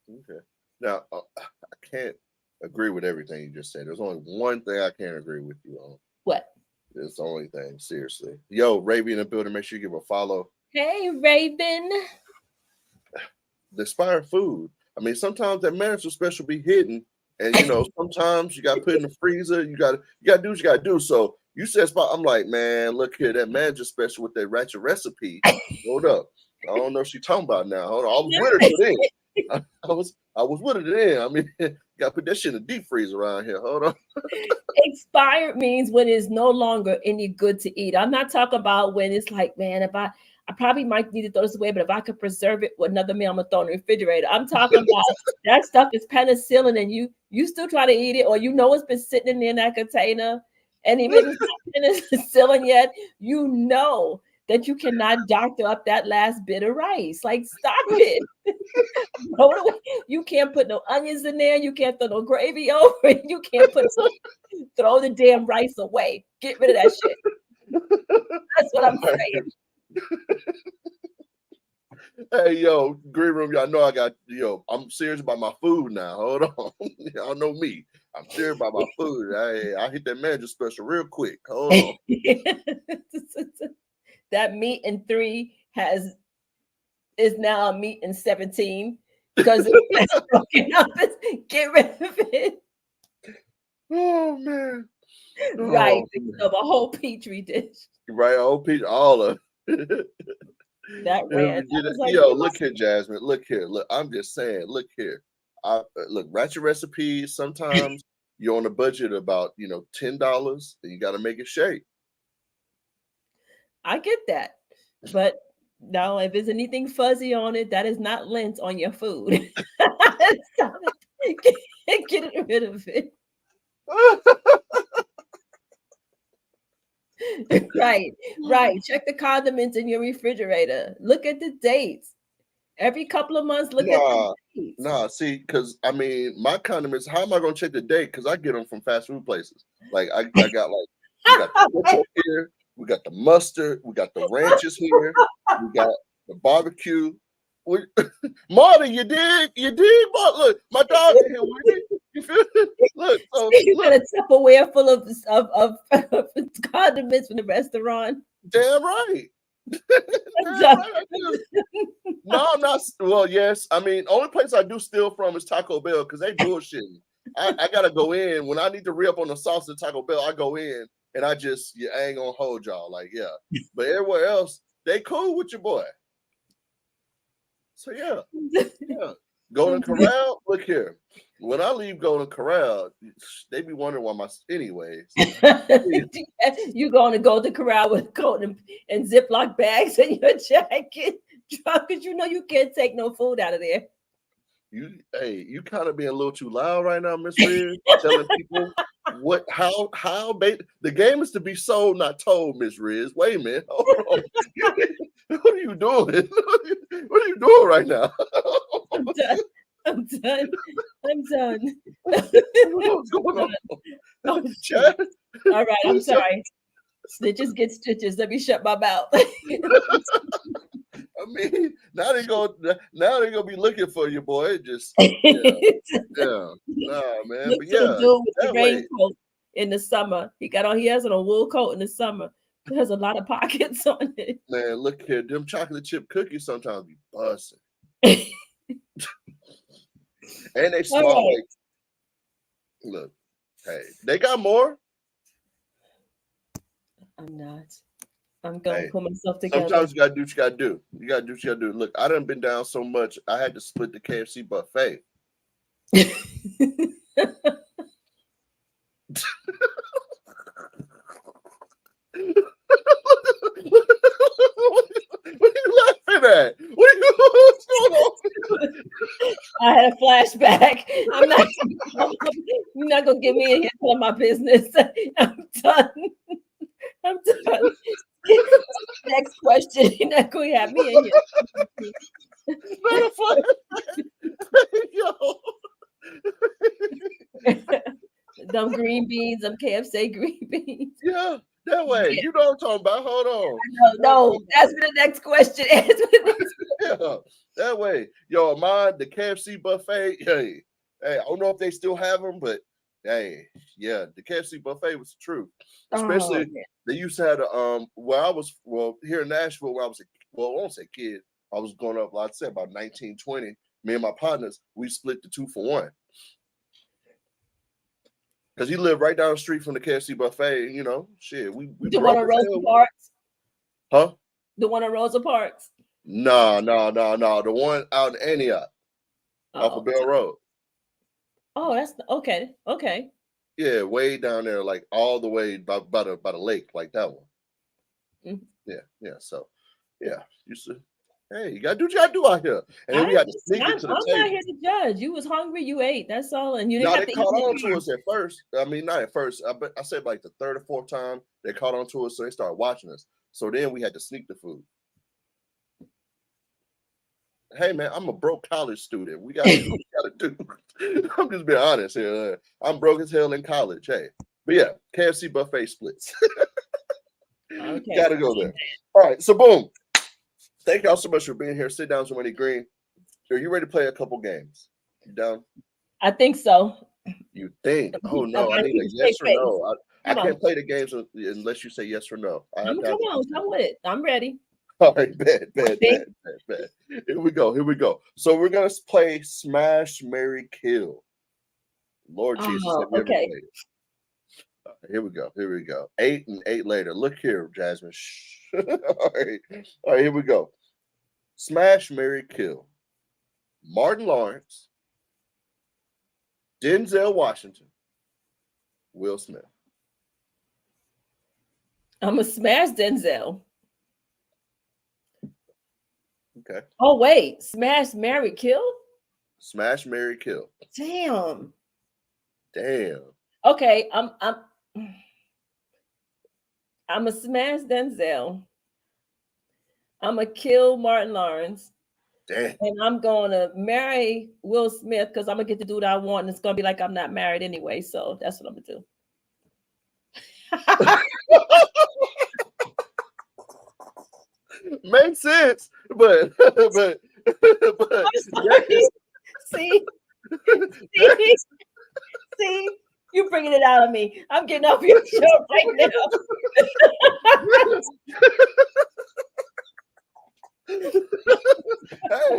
Okay. Now, I can't agree with everything you just said. There's only one thing I can't agree with you on. What? It's the only thing. Seriously. Yo, Raven in the building. Make sure you give a follow. Hey, Raven. The Inspired Food. I mean, sometimes that manager special be hidden, and sometimes you got to put in the freezer. You got to do what you got to do. So you said spot. I'm like, man, look here, that manager special with that ratchet recipe. Hold up, I don't know what she talking about now. Hold on, I was with her today. I was with her then. I mean, got to put that shit in the deep freeze around here. Hold on. Expired means when it's no longer any good to eat. I'm not talking about when it's like, man, if I probably might need to throw this away, but if I could preserve it with another meal, I'm gonna throw in the refrigerator. I'm talking about that stuff is penicillin, and you still try to eat it, or it's been sitting in that container, and even if it's not penicillin yet, that you cannot doctor up that last bit of rice. Like, stop it. You can't put no onions in there. You can't throw no gravy over it. You can't throw the damn rice away. Get rid of that shit. That's what I'm saying. Hey, yo, Green Room, y'all know I'm serious about my food now. Hold on. Y'all know me. I'm serious about my food. I hit that manager special real quick. Hold on. That meat in 3 is now a meat in 17 because it's broken up. Get rid of it. Oh man. Right. Of a whole petri dish. Right, a whole petri, all of that ran. Look here, Jasmine. Look here. Look, I'm just saying, look here. Look, ratchet recipes, sometimes you're on a budget about $10 and you gotta make it shake. I get that, but no, if there's anything fuzzy on it, that is not lint on your food. Get rid of it. Right. Check the condiments in your refrigerator. Look at the dates. Every couple of months, look at the dates. See, because I mean, my condiments, how am I going to check the date? Because I get them from fast food places. Like, I got we got the ketchup here. We got the mustard. We got the ranches here. We got the barbecue. Marty, you dig? Look, my dog in here with me. You feel it? Look, you got a Tupperware full of condiments from the restaurant. Damn right. No, I'm not. Well, yes. I mean, only place I do steal from is Taco Bell because they bullshitting. I gotta go in when I need to re-up on the sauce at Taco Bell. I go in and I ain't gonna hold y'all. Like, yeah. But everywhere else, they cool with your boy. So yeah. Golden Corral. Look here. When I leave Golden Corral, they be wondering why anyways. You going to Golden Corral with coat and Ziploc bags in your jacket, because you can't take no food out of there. You kind of being a little too loud right now, Miss Riz. Telling people how the game is to be sold, not told, Miss Riz. Wait a minute. Hold on. What are you doing? What are you doing right now? I'm done. What's going on? All right, I'm sorry. Snitches get stitches. Let me shut my mouth. I mean, now they're gonna be looking for you, boy. Just nah, man. Look, but yeah, dude with the raincoat in the summer. He has on a wool coat in the summer. It has a lot of pockets on it. Man, look here. Them chocolate chip cookies sometimes be busting. And they smell like. Look, hey, they got more. I'm not. I'm going to pull myself together. Sometimes you got to do what you got to do. You got to do what you got to do. Look, I done been down so much, I had to split the KFC buffet. What are you laughing at? What's going on? I had a flashback. I'm not going to get me in here telling my business. I'm done. Next question. You're not going to have me in here. Them green beans, them KFC green beans. Yeah, that way. You know what I'm talking about. Hold on. No, ask me the next question. Yeah, that way. Yo, the KFC buffet. Hey, I don't know if they still have them, but Hey, yeah, the KFC buffet was the truth. Oh, Especially they used to have where I was here in Nashville where I was I won't say kid. I was growing up, like I said, about 1920. Me and my partners, we split the 2-for-1. Because he lived right down the street from the KFC buffet, you know, shit. We the one broke on as Rosa hell. Parks. Huh? The one on Rosa Parks. No. The one out in Antioch off of Bell Road. Oh, that's okay. Okay. Yeah, way down there, like all the way by the lake, like that one. Mm-hmm. Yeah. So, yeah, used to. Hey, you gotta do what you gotta do out here, and then we had to sneak it to the I'm table. not here to judge. You was hungry, you ate. That's all, and you didn't No, have they to caught eat on to us at first. I mean, not at first. I said like the third or fourth time they caught on to us, so they started watching us. So then we had to sneak the food. Hey man, I'm a broke college student. We gotta do what we gotta do. I'm just being honest here. I'm broke as hell in college. Hey, but yeah, KFC buffet splits. Okay. Gotta go there. All right, so boom. Thank y'all so much for being here. Sitdowns with MoneyGreen. Are you ready to play a couple games? You down? I think so. You think? Oh no, I need a yes or no. I can't play the games unless you say yes or no. I have to come with it. I'm ready. All right, bad. Here we go. So we're gonna play Smash, Marry, Kill. Lord Jesus, have you ever played it? Here we go. 8 and 8 later. Look here, Jasmine. Shh. All right, here we go. Smash, Marry, Kill. Martin Lawrence, Denzel Washington, Will Smith. I'm gonna smash Denzel. Okay. Oh wait, smash, marry, kill. Smash, Marry, Kill. Damn. Okay, I'm gonna smash Denzel. I'm gonna kill Martin Lawrence. Damn. And I'm gonna marry Will Smith because I'm gonna get to do what I want, and it's gonna be like I'm not married anyway. So that's what I'm gonna do. Makes sense, but see, you bringing it out of me. I'm getting off your show right now.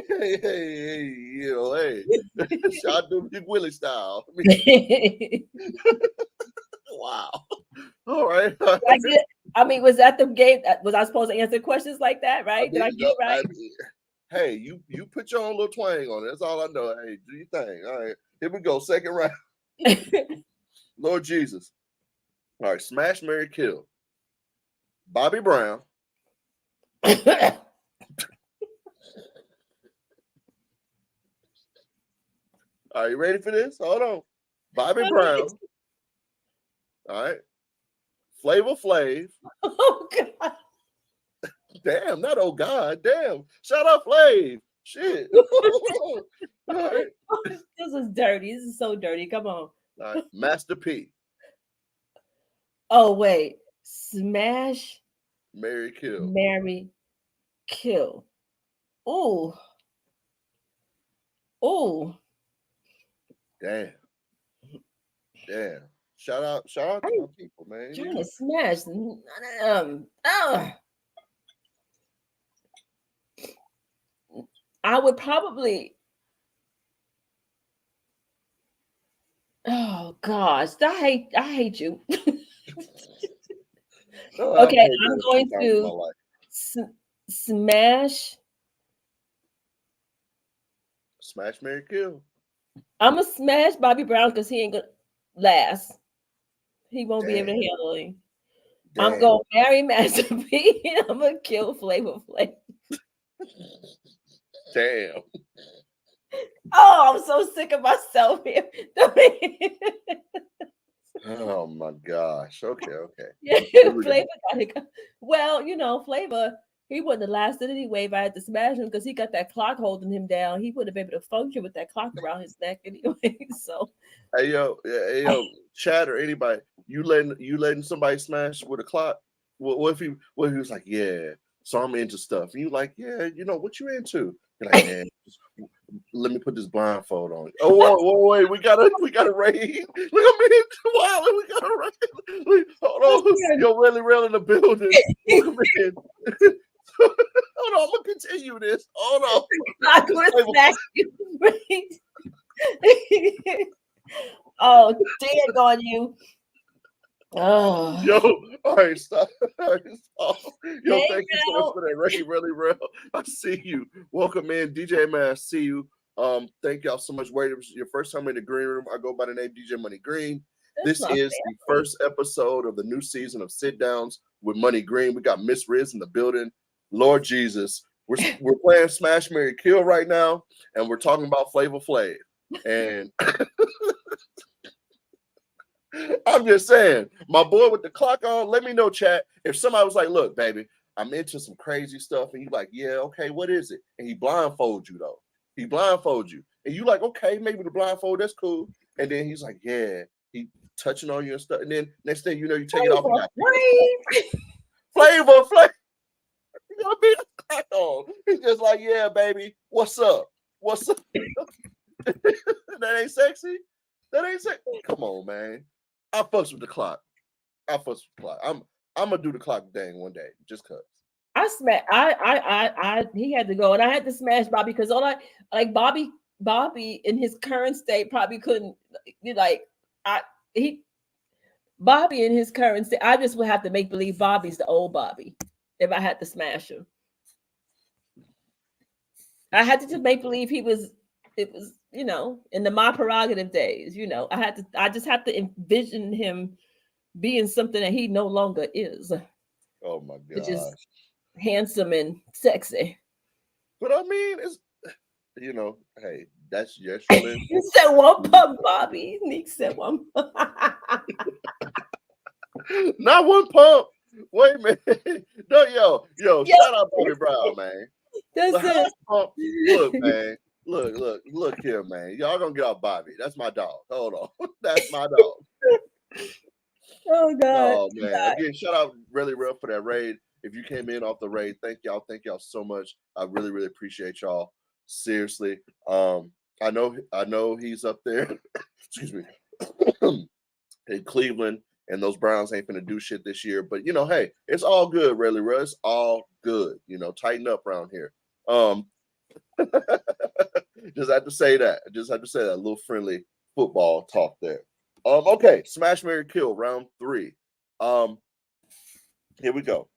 hey, you know, hey, I do Big Willie style. Wow. All right. I mean, was that the game? Was I supposed to answer questions like that? Right? Did I get it right? Hey, you put your own little twang on it. That's all I know. Hey, do your thing. All right. Here we go. Second round. Lord Jesus. All right. Smash, Marry, Kill. Bobby Brown. Are you ready for this? Hold on. Bobby Brown. All right. Flavor Flav. Oh God. Damn, not oh God. Damn. Shout out Flav. Shit. All right. This is dirty. This is so dirty. Come on. All right. Master P. Oh wait. Smash, Marry, Kill. Marry, kill. Oh. Damn. Shout out to my people, man. Trying to smash. I would probably. Oh gosh, I hate you. Okay, I'm going to smash. Smash, Marry, Kill. I'm gonna smash Bobby Brown because he ain't gonna last. He won't be able to handle it. I'm gonna marry Master P. And I'm gonna kill Flavor Flav. Damn. Oh, I'm so sick of myself here. Oh my gosh. Okay. Yeah, Flavor gotta go. Well, you know, Flavor, he wouldn't have lasted anyway if I had to smash him because he got that clock holding him down. He wouldn't have been able to function with that clock around his neck anyway. So hey yo, Chad or anybody, you letting somebody smash with a clock? What if he was like, yeah, so I'm into stuff. And you like, yeah, you know what you into? You're like, man, Let me put this blindfold on. Oh, wait, we got a raid. Look at me, wow, we got a raid. Hold on, yo, really real in the building. Welcome in. Hold on, I'm gonna continue this. Hold on. I'm gonna smash you. Oh, dig on you. Oh, Yo, all right, stop. All right, stop. Yo, hey, thank you so much for that, really real. I see you. Welcome in, DJ Man. I see you. Thank y'all so much. Wait, it was your first time in the green room. I go by the name DJ MoneyGreen. This is the first episode of the new season of Sit Downs with Money Green. We got Miss Riz in the building. Lord Jesus, we're playing Smash Marry Kill right now, and we're talking about Flavor Flav. And I'm just saying, my boy with the clock on, let me know, chat. If somebody was like, look, baby, I'm into some crazy stuff, and you like, yeah, okay, what is it? And he blindfolds you, though. He blindfolds you. And you like, okay, maybe the blindfold, that's cool. And then he's like, yeah, he touching on you and stuff. And then next thing you know, you take it off. Flavor Flav. You gotta be the clock on. He's just like, yeah, baby, what's up? What's up? That ain't sexy? That ain't sexy? Come on, man. I fucks with the clock. I'm gonna do the clock thing one day, just cause. He had to go, and I had to smash Bobby because Bobby in his current state probably couldn't Bobby in his current state. I just would have to make believe Bobby's the old Bobby if I had to smash him. I had to just make believe it was, in the my prerogative days, I just have to envision him being something that he no longer is. Oh my god. Which is handsome and sexy. But I mean, it's hey, that's your list. You said one pump, Bobby. Nick said one pump. Not one pump. Wait a minute. No, yo, shout out Bobby Brown, man. That's it. Look, man. Look here, man. Y'all gonna get off Bobby. That's my dog. Hold on. That's my dog. Oh God. Oh man. God. Again, shout out really real for that raid. If you came in off the raid, thank y'all so much. I really, really appreciate y'all. Seriously. I know he's up there. Excuse me. In Cleveland, and those Browns ain't gonna do shit this year. But hey, it's all good, really, real. It's all good. Tighten up around here. Just have to say that. A little friendly football talk there. Okay, Smash Marry Kill round 3. Here we go.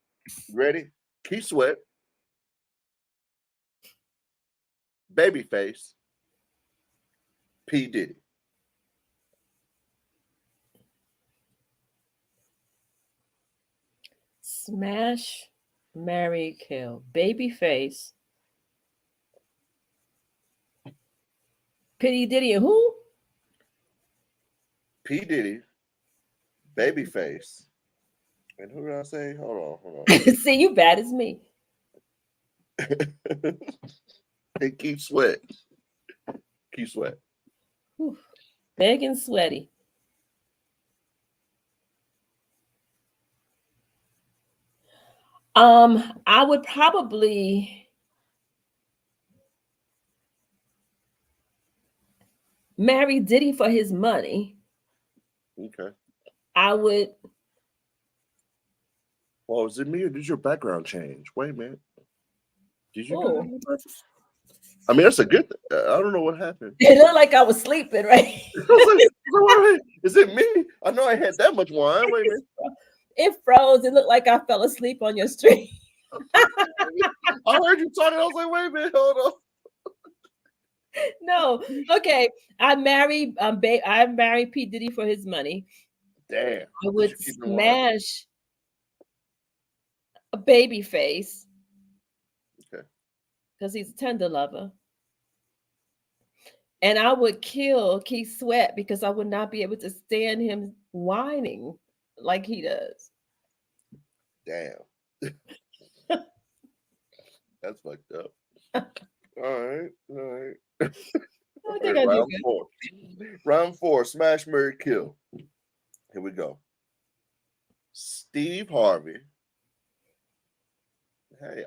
Ready? Keith Sweat, Babyface, P. Diddy. Smash, Marry, Kill. Babyface, P. Diddy, and who? P. Diddy, Babyface, and who did I say? Hold on. See, you bad as me. Hey, Keith Sweat. Whew. Big and sweaty. I would probably marry Diddy for his money. Okay. I would. Well, is it me or did your background change? Wait a minute. Did you do that? I mean, that's a good thing. I don't know what happened. It looked like I was sleeping, right? I was like, is it me? I know I had that much wine. Wait a minute. It froze. It looked like I fell asleep on your stream. I heard you talking. I was like, wait a minute, hold on. No, okay. I marry P. Diddy for his money. Damn. I would smash a Babyface. Okay. Because he's a tender lover. And I would kill Keith Sweat because I would not be able to stand him whining like he does. Damn. That's fucked up. All right. Round 4, Smash, Marry, Kill. Here we go. Steve Harvey. Hey,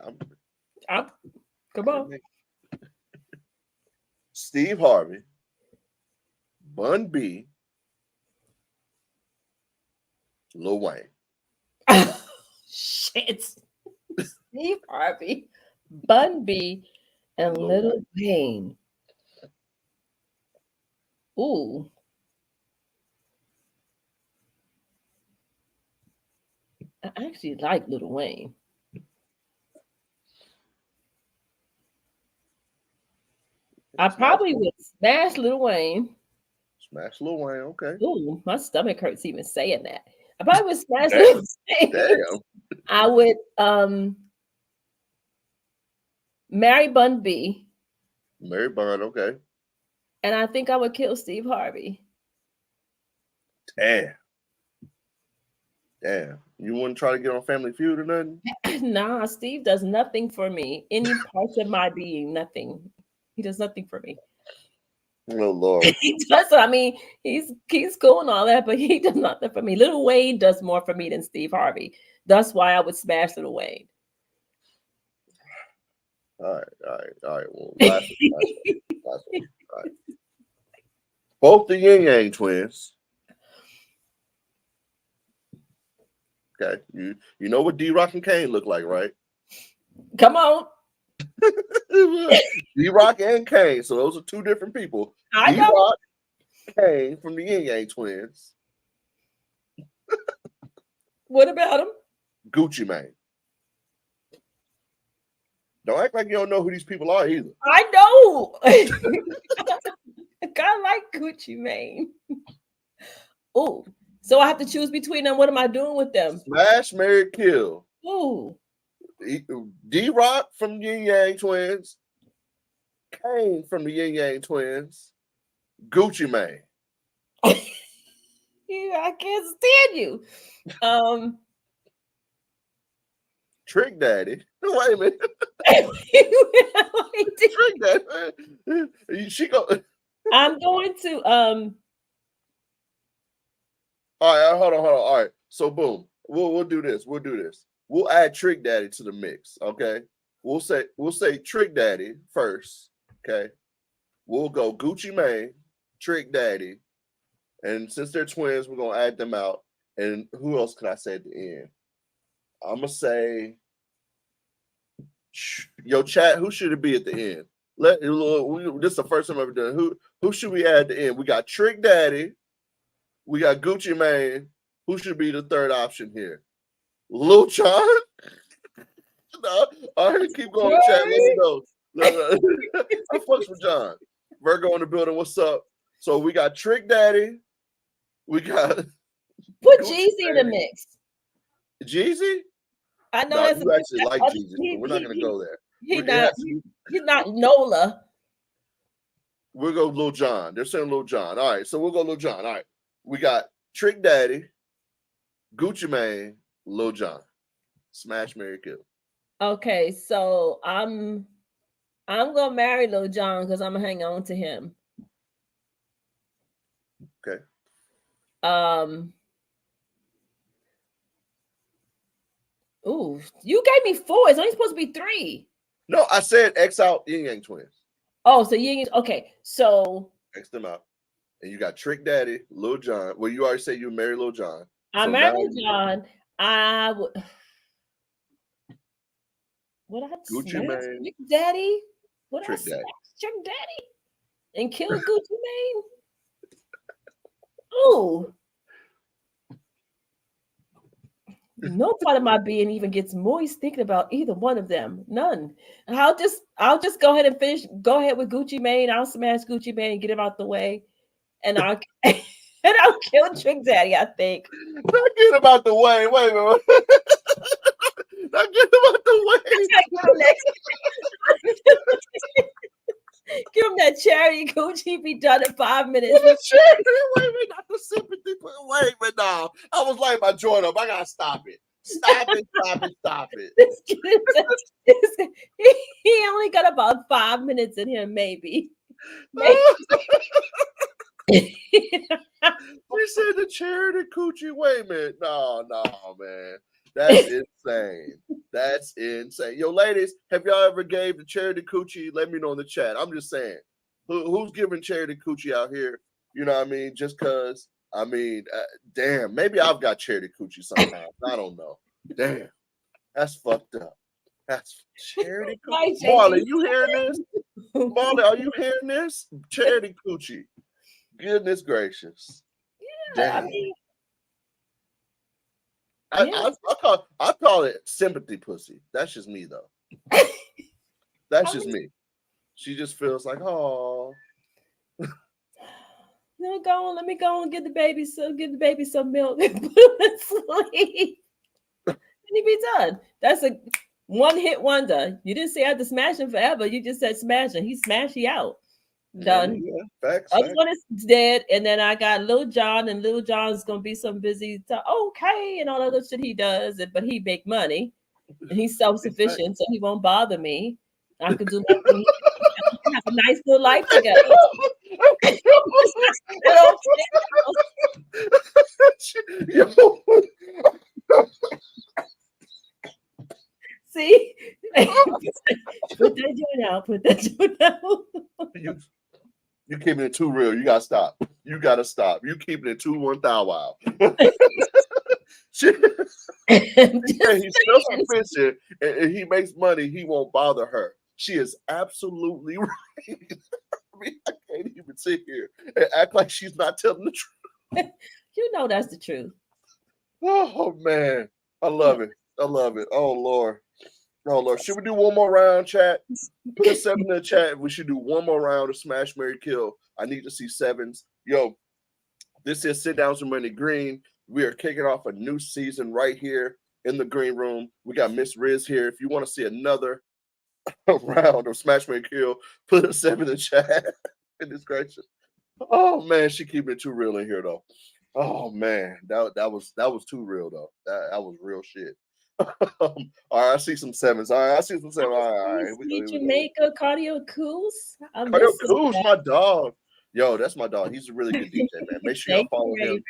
come on. Steve Harvey, Bun B, Lil Wayne. Shit. Steve Harvey, Bun B, and Lil Wayne. Ooh. I actually like Lil Wayne. I probably would smash Lil Wayne. Smash Lil Wayne, okay. Ooh, my stomach hurts even saying that. I probably would smash Lil Wayne. Damn. I would marry Bun B. Mary Bun, okay. And I think I would kill Steve Harvey. Damn. You wouldn't try to get on Family Feud or nothing? Nah, Steve does nothing for me. Any parts of my being, nothing. He does nothing for me. Oh Lord. He does. I mean, he's cool and all that, but he does nothing for me. Lil Wayne does more for me than Steve Harvey. That's why I would smash Lil Wayne. All right. Well, last one. All right. Both the Yin Yang twins. Okay, you know what D-Rock and Kane look like, right? Come on. D-Rock and Kane. So those are two different people. I know. D-Rock, Kane from the Yin Yang twins. What about him? Gucci Mane. Don't act like you don't know who these people are either. I know. I like Gucci Mane. Oh, so I have to choose between them. What am I doing with them? Smash, marry, kill. Ooh. D-Rock from Yin Yang twins. Kane from the Yin Yang twins. Gucci Mane. Yeah, I can't stand you. Trick Daddy. Wait a minute. Trick Daddy. She go. I'm going to All right, hold on. All right. So boom. We'll do this. We'll add Trick Daddy to the mix. Okay. We'll say Trick Daddy first. Okay. We'll go Gucci Mane, Trick Daddy. And since they're twins, we're gonna add them out. And who else could I say at the end? I'm gonna say, yo, chat. Who should it be at the end? This is the first time I've ever done. Who should we add at the end? We got Trick Daddy. We got Gucci Mane. Who should be the third option here? Lil Jon? No. All right, keep going, chat. Let me know. I fucks with John. Virgo in the building. What's up? So we got Trick Daddy. We got put Jeezy in the mix. Jeezy? I know that's you actually like Jeezy, but we're not gonna go there. He's not Nola. We'll go Lil Jon. They're saying Lil Jon. All right, so we'll go Lil Jon. All right. We got Trick Daddy, Gucci Mane, Lil Jon. Smash, marry, kill. Okay, so I'm gonna marry Lil Jon because I'm gonna hang on to him. Okay. Ooh, you gave me 4. It's only supposed to be 3. No, I said X out Yin Yang twins. Oh, so Yin. Okay, so X them out. And you got Trick Daddy, Lil Jon. Well, you already said you marry Lil Jon. I marry Lil Jon. I would. Would I Gucci Mane, Trick Daddy? Would Trick I Daddy. Trick Daddy and kill Gucci Mane? Oh, no part of my being even gets moist thinking about either one of them. None. I'll just go ahead and finish. Go ahead with Gucci Mane. I'll smash Gucci Mane and get him out the way, and I'll kill Trick Daddy. I think. Not get him out the way. Wait a minute. Not get him out the way. Give him that charity Gucci. Be done in 5 minutes. The charity. Wait, not the sympathy. Wait, but no. I was lighting my joint up. I gotta stop it. Stop it. He only got about 5 minutes in him, maybe. We said the charity coochie. Wait a minute. No, man. That's insane. Yo, ladies, have y'all ever gave the charity coochie? Let me know in the chat. I'm just saying. Who's giving charity coochie out here? You know what I mean? Just because, I mean, damn, maybe I've got charity coochie sometimes. I don't know. Damn, that's fucked up. That's charity coochie. Marley, you hearing this? Marley, are you hearing this? Charity coochie. Goodness gracious. Yeah, Damn. I mean, I call it sympathy pussy. That's just me though. That's just me. She just feels like, oh. Let me go and get the baby some milk and put him to sleep. And he be done. That's a one-hit wonder. You didn't say I had to smash him forever. You just said smash him. He smashed you out. Done. Yeah, facts. Other one is dead, and then I got Lil Jon, and Lil Jon's gonna be some busy okay and all other shit he does, but he make money and he's self-sufficient, so he won't bother me. I could do my thing. Have a nice little life together. See, put that joint out. Put that joint out. You keeping it too real. You gotta stop. You gotta stop. You keeping it too 1,000 wow. He's self-sufficient and he makes money. He won't bother her. She is absolutely right. I mean, I can't even sit here and act like she's not telling the truth. You know that's the truth. Oh man, I love it. I love it. Oh Lord. Oh Lord. Should we do one more round, chat? Put a 7 in the chat. We should do one more round of Smash, Marry, Kill. I need to see 7s. Yo, this is Sitdowns with MoneyGreen. We are kicking off a new season right here in the green room. We got Miss Riz here. If you want to see another round of Smash, Marry, Kill, put a 7 in the chat. Goodness gracious. Oh man, she keeping it too real in here though. Oh man, that was too real though. That was real shit. All right, I see some 7s. All right, I see some 7s. All right. Jamaica, Cardio Coos. Cardio Coos, my dog. Yo, that's my dog. He's a really good DJ, man. Make sure y'all follow him.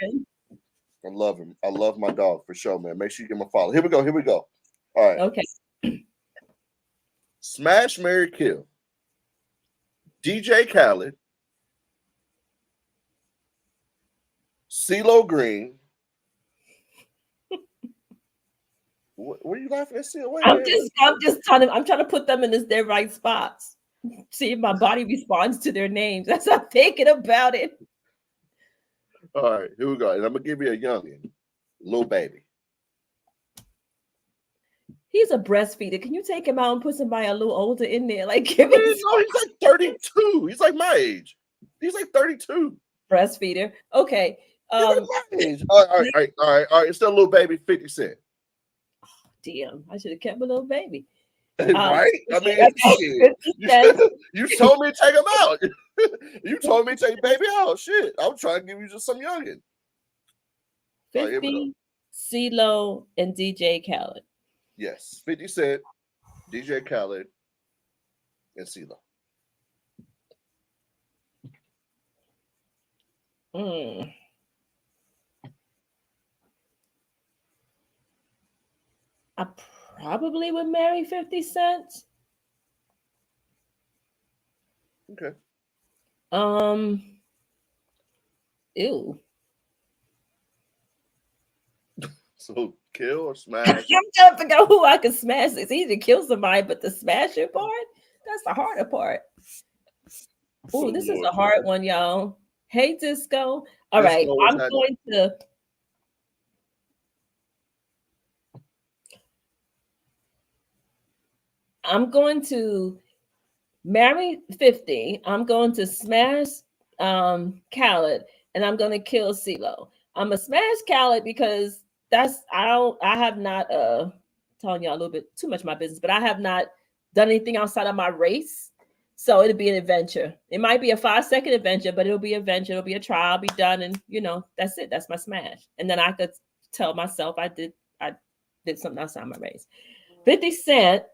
I love him. I love my dog for sure, man. Make sure you give him a follow. Here we go. All right. Okay. Smash, Marry, Kill. DJ Khaled, CeeLo Green. What are you laughing at? I'm just trying to put them in their right spots. See if my body responds to their names. That's how I'm thinking about it. All right, here we go. And I'm gonna give you a youngin, Lil Baby. He's a breastfeeder. Can you take him out and put somebody a little older in there? Like, give me. No, he's like 32. He's like my age. He's like 32. Breastfeeder. Okay. All right. It's still Lil Baby, 50 Cent. Damn, I should have kept my Lil Baby. Right? I mean, you told me to take him out. You told me to take Baby out. Shit, I'm trying to give you just some youngin. 50, CeeLo, and DJ Khaled. Yes, 50 Cent, DJ Khaled, and CeeLo. I probably would marry 50 Cent. Okay. Ew. So kill or smash? I'm trying to figure out who I can smash. It's easy to kill somebody, but the smashing part, that's the harder part. Oh, this is a hard one, y'all. Hey, Disco. All right, I'm going to marry 50. I'm going to smash Khaled, and I'm going to kill CeeLo. I'm gonna smash Khaled because I have not telling y'all a little bit too much of my business, but I have not done anything outside of my race. So it'll be an adventure. It might be a 5-second adventure, but it'll be an adventure. It'll be a trial, I'll be done, and that's it. That's my smash. And then I could tell myself I did something outside my race. 50 Cent.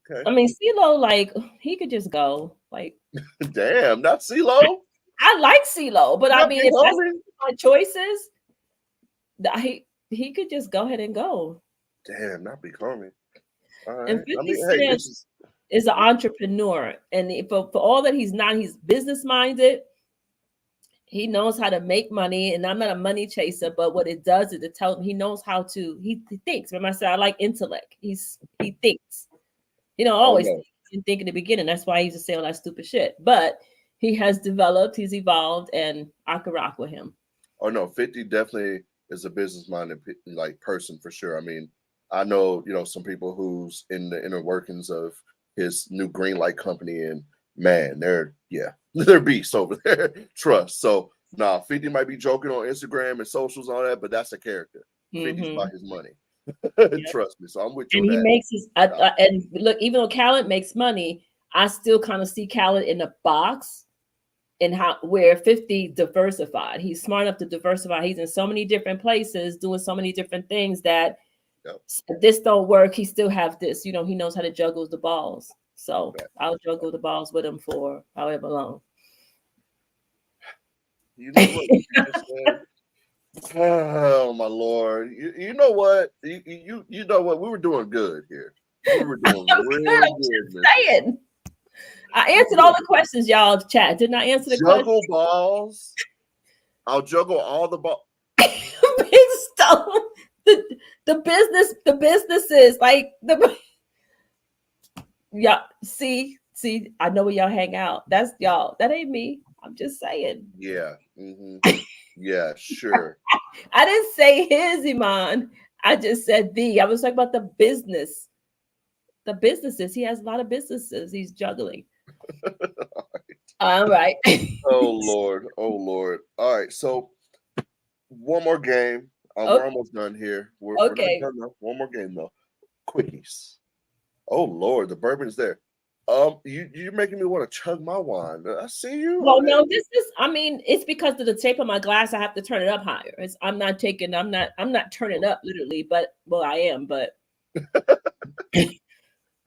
Okay. I mean, CeeLo, like, he could just go. Like, damn, not CeeLo. I like CeeLo, but I mean, if that's my choices, he could just go ahead and go. Damn, not Big Homie. All right. And 50 Cent, is an entrepreneur, and for all that he's not, he's business minded. He knows how to make money, and I'm not a money chaser, but what it does is it tells him he knows how to. He thinks. Remember, I said I like intellect. He thinks. Oh Always no. didn't think in the beginning. That's why he used to say all that stupid shit. But he has developed. He's evolved, and I could rock with him. Oh no, 50 definitely is a business minded like person for sure. I mean, I know some people who's in the inner workings of his new green light company, and man, they're beasts over there. Trust. So 50 might be joking on Instagram and socials and all that, but that's a character. 50's about his money. Yep. Trust me. So I'm with you. And he makes his and look, even though Khaled makes money, I still kind of see Khaled in a box. And where 50 diversified. He's smart enough to diversify. He's in so many different places doing so many different things that if this don't work, he still have this. He knows how to juggle the balls. So I'll juggle the balls with him for however long. You know what? Oh my Lord! You know what? You know what? We were doing good here. We were doing real good. Saying. I answered all the questions, y'all. Chat. Didn't I answer the juggle balls? I'll juggle all the balls. Big stone. The businesses like the. Yeah. See. I know where y'all hang out. That's y'all. That ain't me. I'm just saying. Yeah. Mm-hmm. Yeah. Sure. I didn't say his, Iman. I just said the. I was talking about the business. The businesses. He has a lot of businesses. He's juggling. All right. Oh Lord. All right. So one more game. We're almost done here. We're not done though. One more game though. Quickies. Oh Lord, the bourbon's there. You're making me want to chug my wine. I see you. Well, no, this is. I mean, it's because of the shape of my glass. I have to turn it up higher. I'm not turning up literally, but I am. But I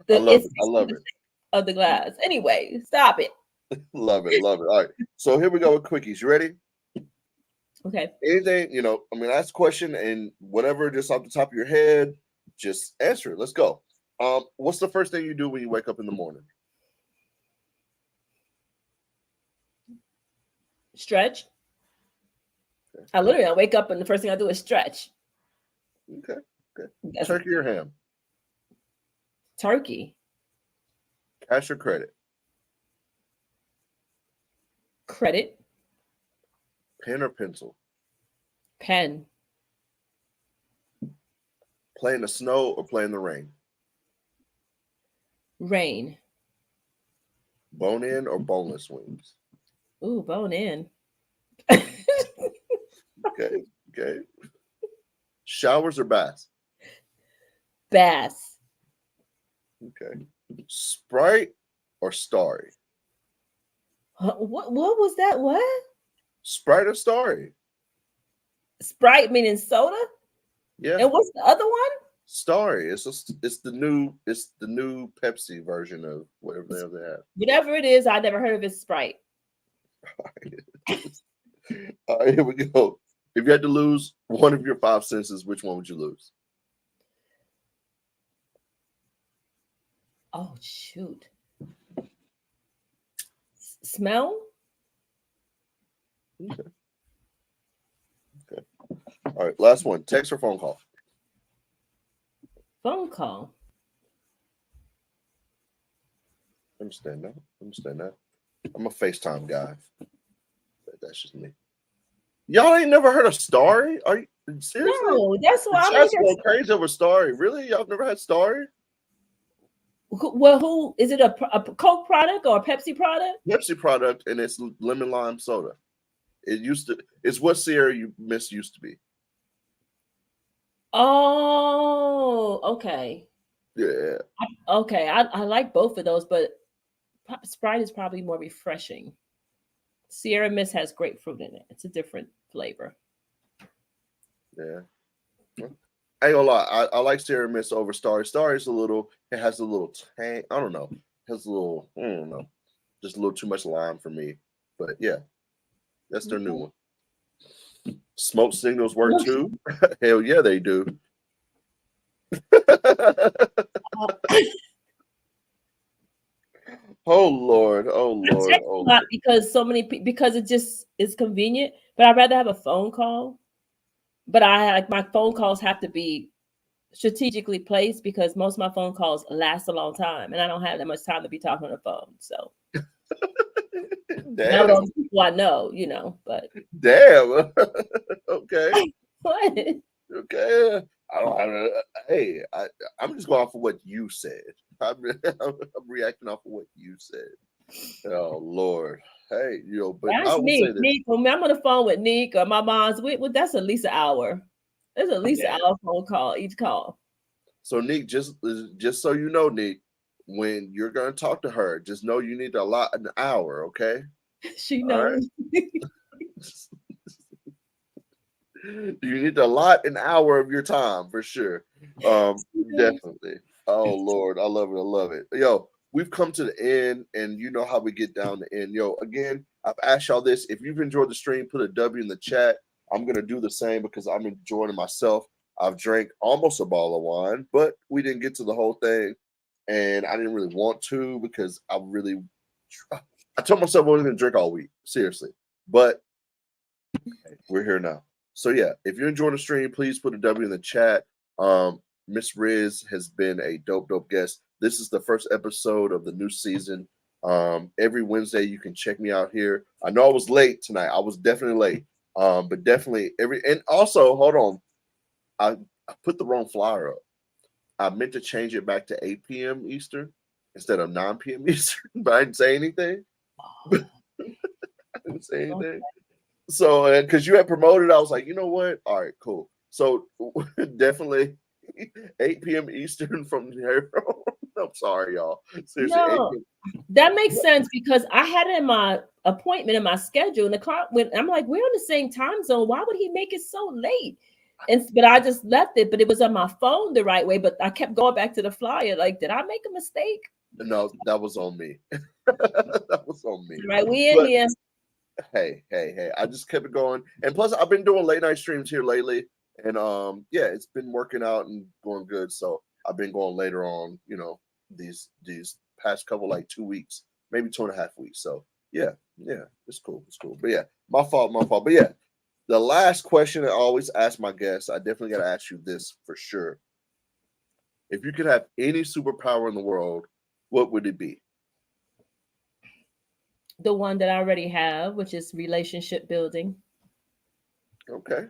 love it. Of the glass. Anyway, stop it. Love it. All right. So here we go with quickies. You ready? Okay. Anything, I'm gonna ask a question and whatever just off the top of your head, just answer it. Let's go. What's the first thing you do when you wake up in the morning? Stretch. Okay. I wake up and the first thing I do is stretch. Okay. Turkey or ham? Turkey. Cash or credit? Credit. Pen or pencil? Pen. Play in the snow or play in the rain? Rain. Bone in or boneless wings? Ooh, bone in. Okay. Showers or baths? Baths. Okay. Sprite or Starry? What was that? What? Sprite or Starry? Sprite meaning soda? Yeah. And what's the other one? Starry. It's the new Pepsi version of whatever the hell they have. Whatever it is, I never heard of it. Sprite. All right, here we go. If you had to lose one of your five senses, which one would you lose? Oh shoot. Smell? Okay. All right, last one. Text or phone call? Phone call. Understand that. I'm a FaceTime guy. That's just me. Y'all ain't never heard of Starry? Are you seriously? No, that's why I'm going crazy over Starry. Really? Y'all never had Starry? Well, who is it? A Coke product or a Pepsi product? Pepsi product, and it's lemon lime soda. It's what Sierra Mist used to be. Oh, okay. Yeah. Okay, I like both of those, but Sprite is probably more refreshing. Sierra Mist has grapefruit in it. It's a different flavor. Yeah. I ain't gonna lie. I like Sierra Mist over Starry. Starry's it has a little tang. I don't know. It has a little, I don't know. Just a little too much lime for me. But yeah, that's their new one. Smoke signals work too. Hell yeah, they do. Oh Lord. Oh I Lord. text a Oh lot Lord. because so many people, because it just is convenient. But I'd rather have a phone call. But I like my phone calls have to be strategically placed because most of my phone calls last a long time, and I don't have that much time to be talking on the phone. So now Damn. those people I know, you know, but Damn. Okay. what? Okay. Hey, I'm just going off of what you said. I'm reacting off of what you said. Oh Lord. Hey, but I That's will say Nick. this. Nick, when I'm on the phone with Nick or my mom's, well, that's at least an hour. That's at least an Damn. hour phone call each call. So Nick, just so you know, Nick, when you're gonna talk to her, just know you need to allot an hour, okay? She All right. knows. You need to allot an hour of your time for sure. She knows. Definitely. Oh Lord, I love it. I love it. Yo, we've come to the end, and you know how we get down the end. Yo, again, I've asked y'all this. If you've enjoyed the stream, put a W in the chat. I'm gonna do the same because I'm enjoying it myself. I've drank almost a bottle of wine, but we didn't get to the whole thing, and I didn't really want to because I told myself I wasn't gonna drink all week, seriously. But we're here now. So yeah, if you're enjoying the stream, please put a W in the chat. Miss Riz has been a dope guest. This is the first episode of the new season. Every Wednesday you can check me out here. I know I was late tonight. I was definitely late. But definitely and also hold on. I put the wrong flyer up. I meant to change it back to 8 p.m. Eastern instead of 9 p.m. Eastern, but I didn't say anything. I didn't say anything. So, because you had promoted, I was like, you know what? All right, cool. So, definitely 8 p.m. Eastern from here. I'm sorry, y'all. Seriously, 8 No, p.m. that makes sense because I had it in my appointment in my schedule, and the clock went. I'm like, we're on the same time zone. Why would he make it so late? But I just left it, but it was on my phone the right way. But I kept going back to the flyer. Like, did I make a mistake? No, that was on me. That was on me. Right, we in But here. hey, I just kept it going. And plus, I've been doing late night streams here lately. And yeah, it's been working out and going good. So I've been going later on, these past couple like 2 weeks, maybe 2.5 weeks. So yeah, it's cool. It's cool. But yeah, my fault. But yeah, the last question I always ask my guests, I definitely gotta ask you this for sure. If you could have any superpower in the world, what would it be? The one that I already have, which is relationship building. Okay.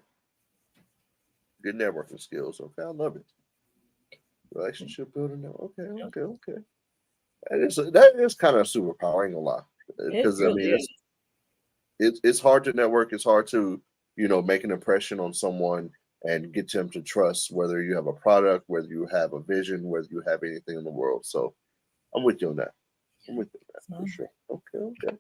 Good networking skills. Okay, I love it. Relationship building now. Okay. That is kind of a superpower. I ain't gonna lie, It because I really mean is. it's hard to network. It's hard to make an impression on someone and get them to trust whether you have a product, whether you have a vision, whether you have anything in the world. So I'm with you on that. I'm with you on that for sure. Okay.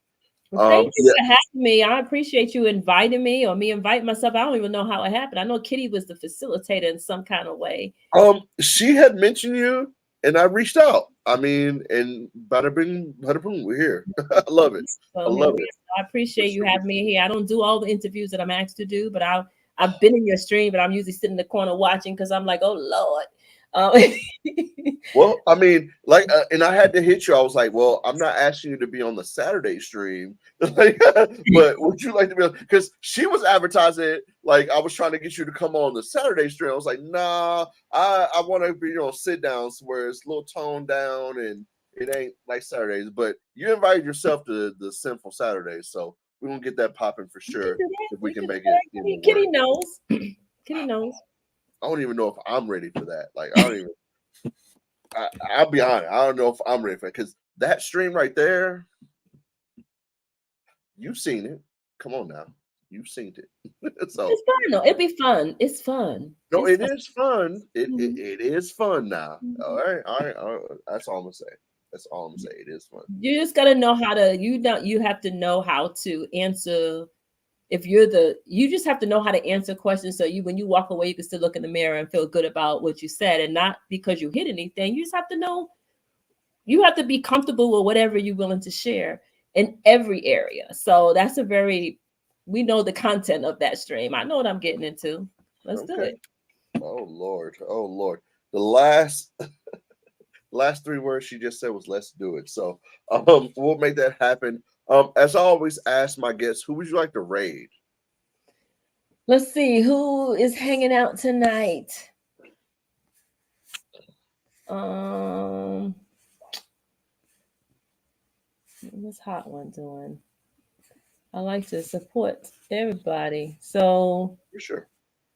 Well, thank you Yeah. for having me. I appreciate you inviting me or me invite myself. I don't even know how it happened. I know Kitty was the facilitator in some kind of way. She had mentioned you, and I reached out. I mean, and bada bing, bada boom, we're here. I love it. I So here love we it. are. I For appreciate you sure. having me here. I don't do all the interviews that I'm asked to do, but I've been in your stream, but I'm usually sitting in the corner watching because I'm like, oh Lord. Well, I mean, like, and I had to hit you. I was like, well, I'm not asking you to be on the Saturday stream, like, but would you like to be on? Because she was advertising it, like I was trying to get you to come on the Saturday stream. I was like, nah, I want to be on sit downs where it's a little toned down and it ain't like Saturdays. But you invited yourself to the Sinful Saturdays, so we're gonna get that popping for sure if we can make it work. Kitty knows. Kitty knows. I don't even know if I'm ready for that. Like, I don't even. I'll be honest. I don't know if I'm ready for it because that stream right there, you've seen it. Come on now, you've seen it. So It's fun though. It'd be fun. It's fun. no, It's it fun. is fun. It, Mhm. it it is fun now. All Mhm. right, all right. That's all I'm gonna say. That's all I'm gonna say. It is fun. You just gotta know how to. You have to know how to answer. If you just have to know how to answer questions. So when you walk away, you can still look in the mirror and feel good about what you said, and not because you hit anything. You just have to know. You have to be comfortable with whatever you're willing to share in every area. So we know the content of that stream. I know what I'm getting into. Let's do Okay. it. Oh Lord. The last 3 words she just said was let's do it. So we'll make that happen. As I always ask my guests, who would you like to raid? Let's see who is hanging out tonight. What's Hot One doing? I like to support everybody. So For sure.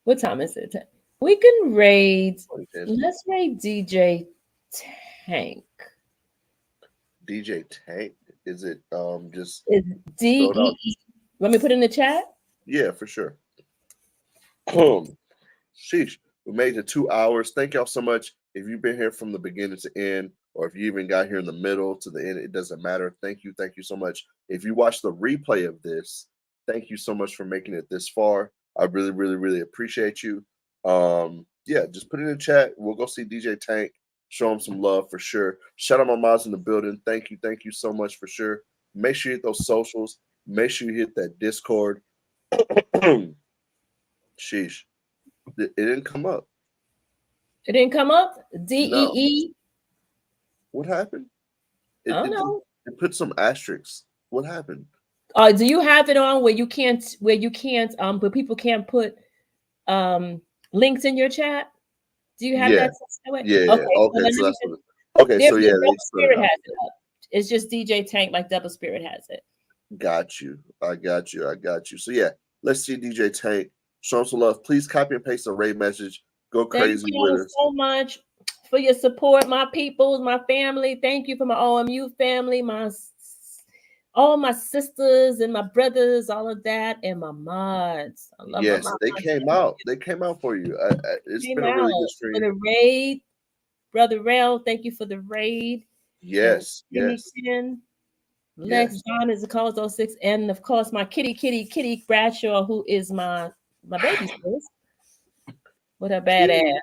what time is it? We can raid. 2010. Let's raid DJ Tank. DJ Tank. Is it just Is DEE? Let me put in the chat. Yeah, for sure. Sheesh. We made it 2 hours. Thank y'all so much. If you've been here from the beginning to end, or if you even got here in the middle to the end, it doesn't matter. Thank you so much. If you watch the replay of this, thank you so much for making it this far. I really, really, really appreciate you. Yeah, just put it in the chat. We'll go see DJ Tank, show him some love for sure. Shout out my moms in the building. Thank you so much for sure. Make sure you hit those socials. Make sure you hit that Discord. Sheesh. It didn't come up. It didn't come up? DEE? No. What happened? I don't know. It put some asterisks. What happened? Do you have it on where you can't but people can't put links in your chat? Do you have that? Yeah. Okay. So that's what okay. So yeah, Double Spirit has it up. It's just DJ Tank, like Double Spirit has it. Got you. I got you. So yeah, let's see DJ Tank. Show him some love. Please copy and paste a raid message. Go crazy with us. Thank you so much for your support, my people, my family. Thank you for my OMU family, all my sisters and my brothers, all of that, and my mods. I love yes, my mods. They came out. They came out for you. It's been a really good stream. For the raid, Brother Rel, thank you for the raid. Yes. Lex John is a cause 06, and of course my kitty Bradshaw, who is my baby sis. What a badass.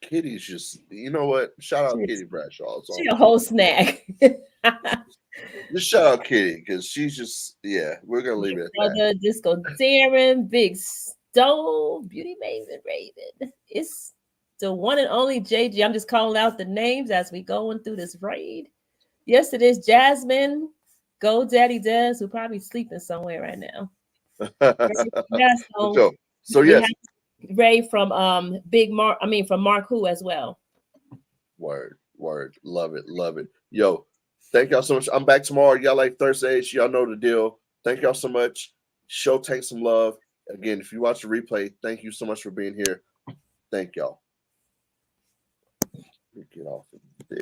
Kitty's just, you know what? Shout out Kitty Bradshaw. She's a whole snack. Just shout out Kitty because she's just, we're gonna leave it at that. Disco Darren, Big Stove, Beauty Maven Raven. It's the one and only JG. I'm just calling out the names as we going through this raid. Yes, it is Jasmine, Go Daddy Des, who probably sleeping somewhere right now. So yes. Ray from from Mark Who as well. Word. Love it. Yo, thank y'all so much. I'm back tomorrow. Y'all like Thursdays. Y'all know the deal. Thank y'all so much. Show Tank some love. Again, if you watch the replay, thank you so much for being here. Thank y'all. Get off of this.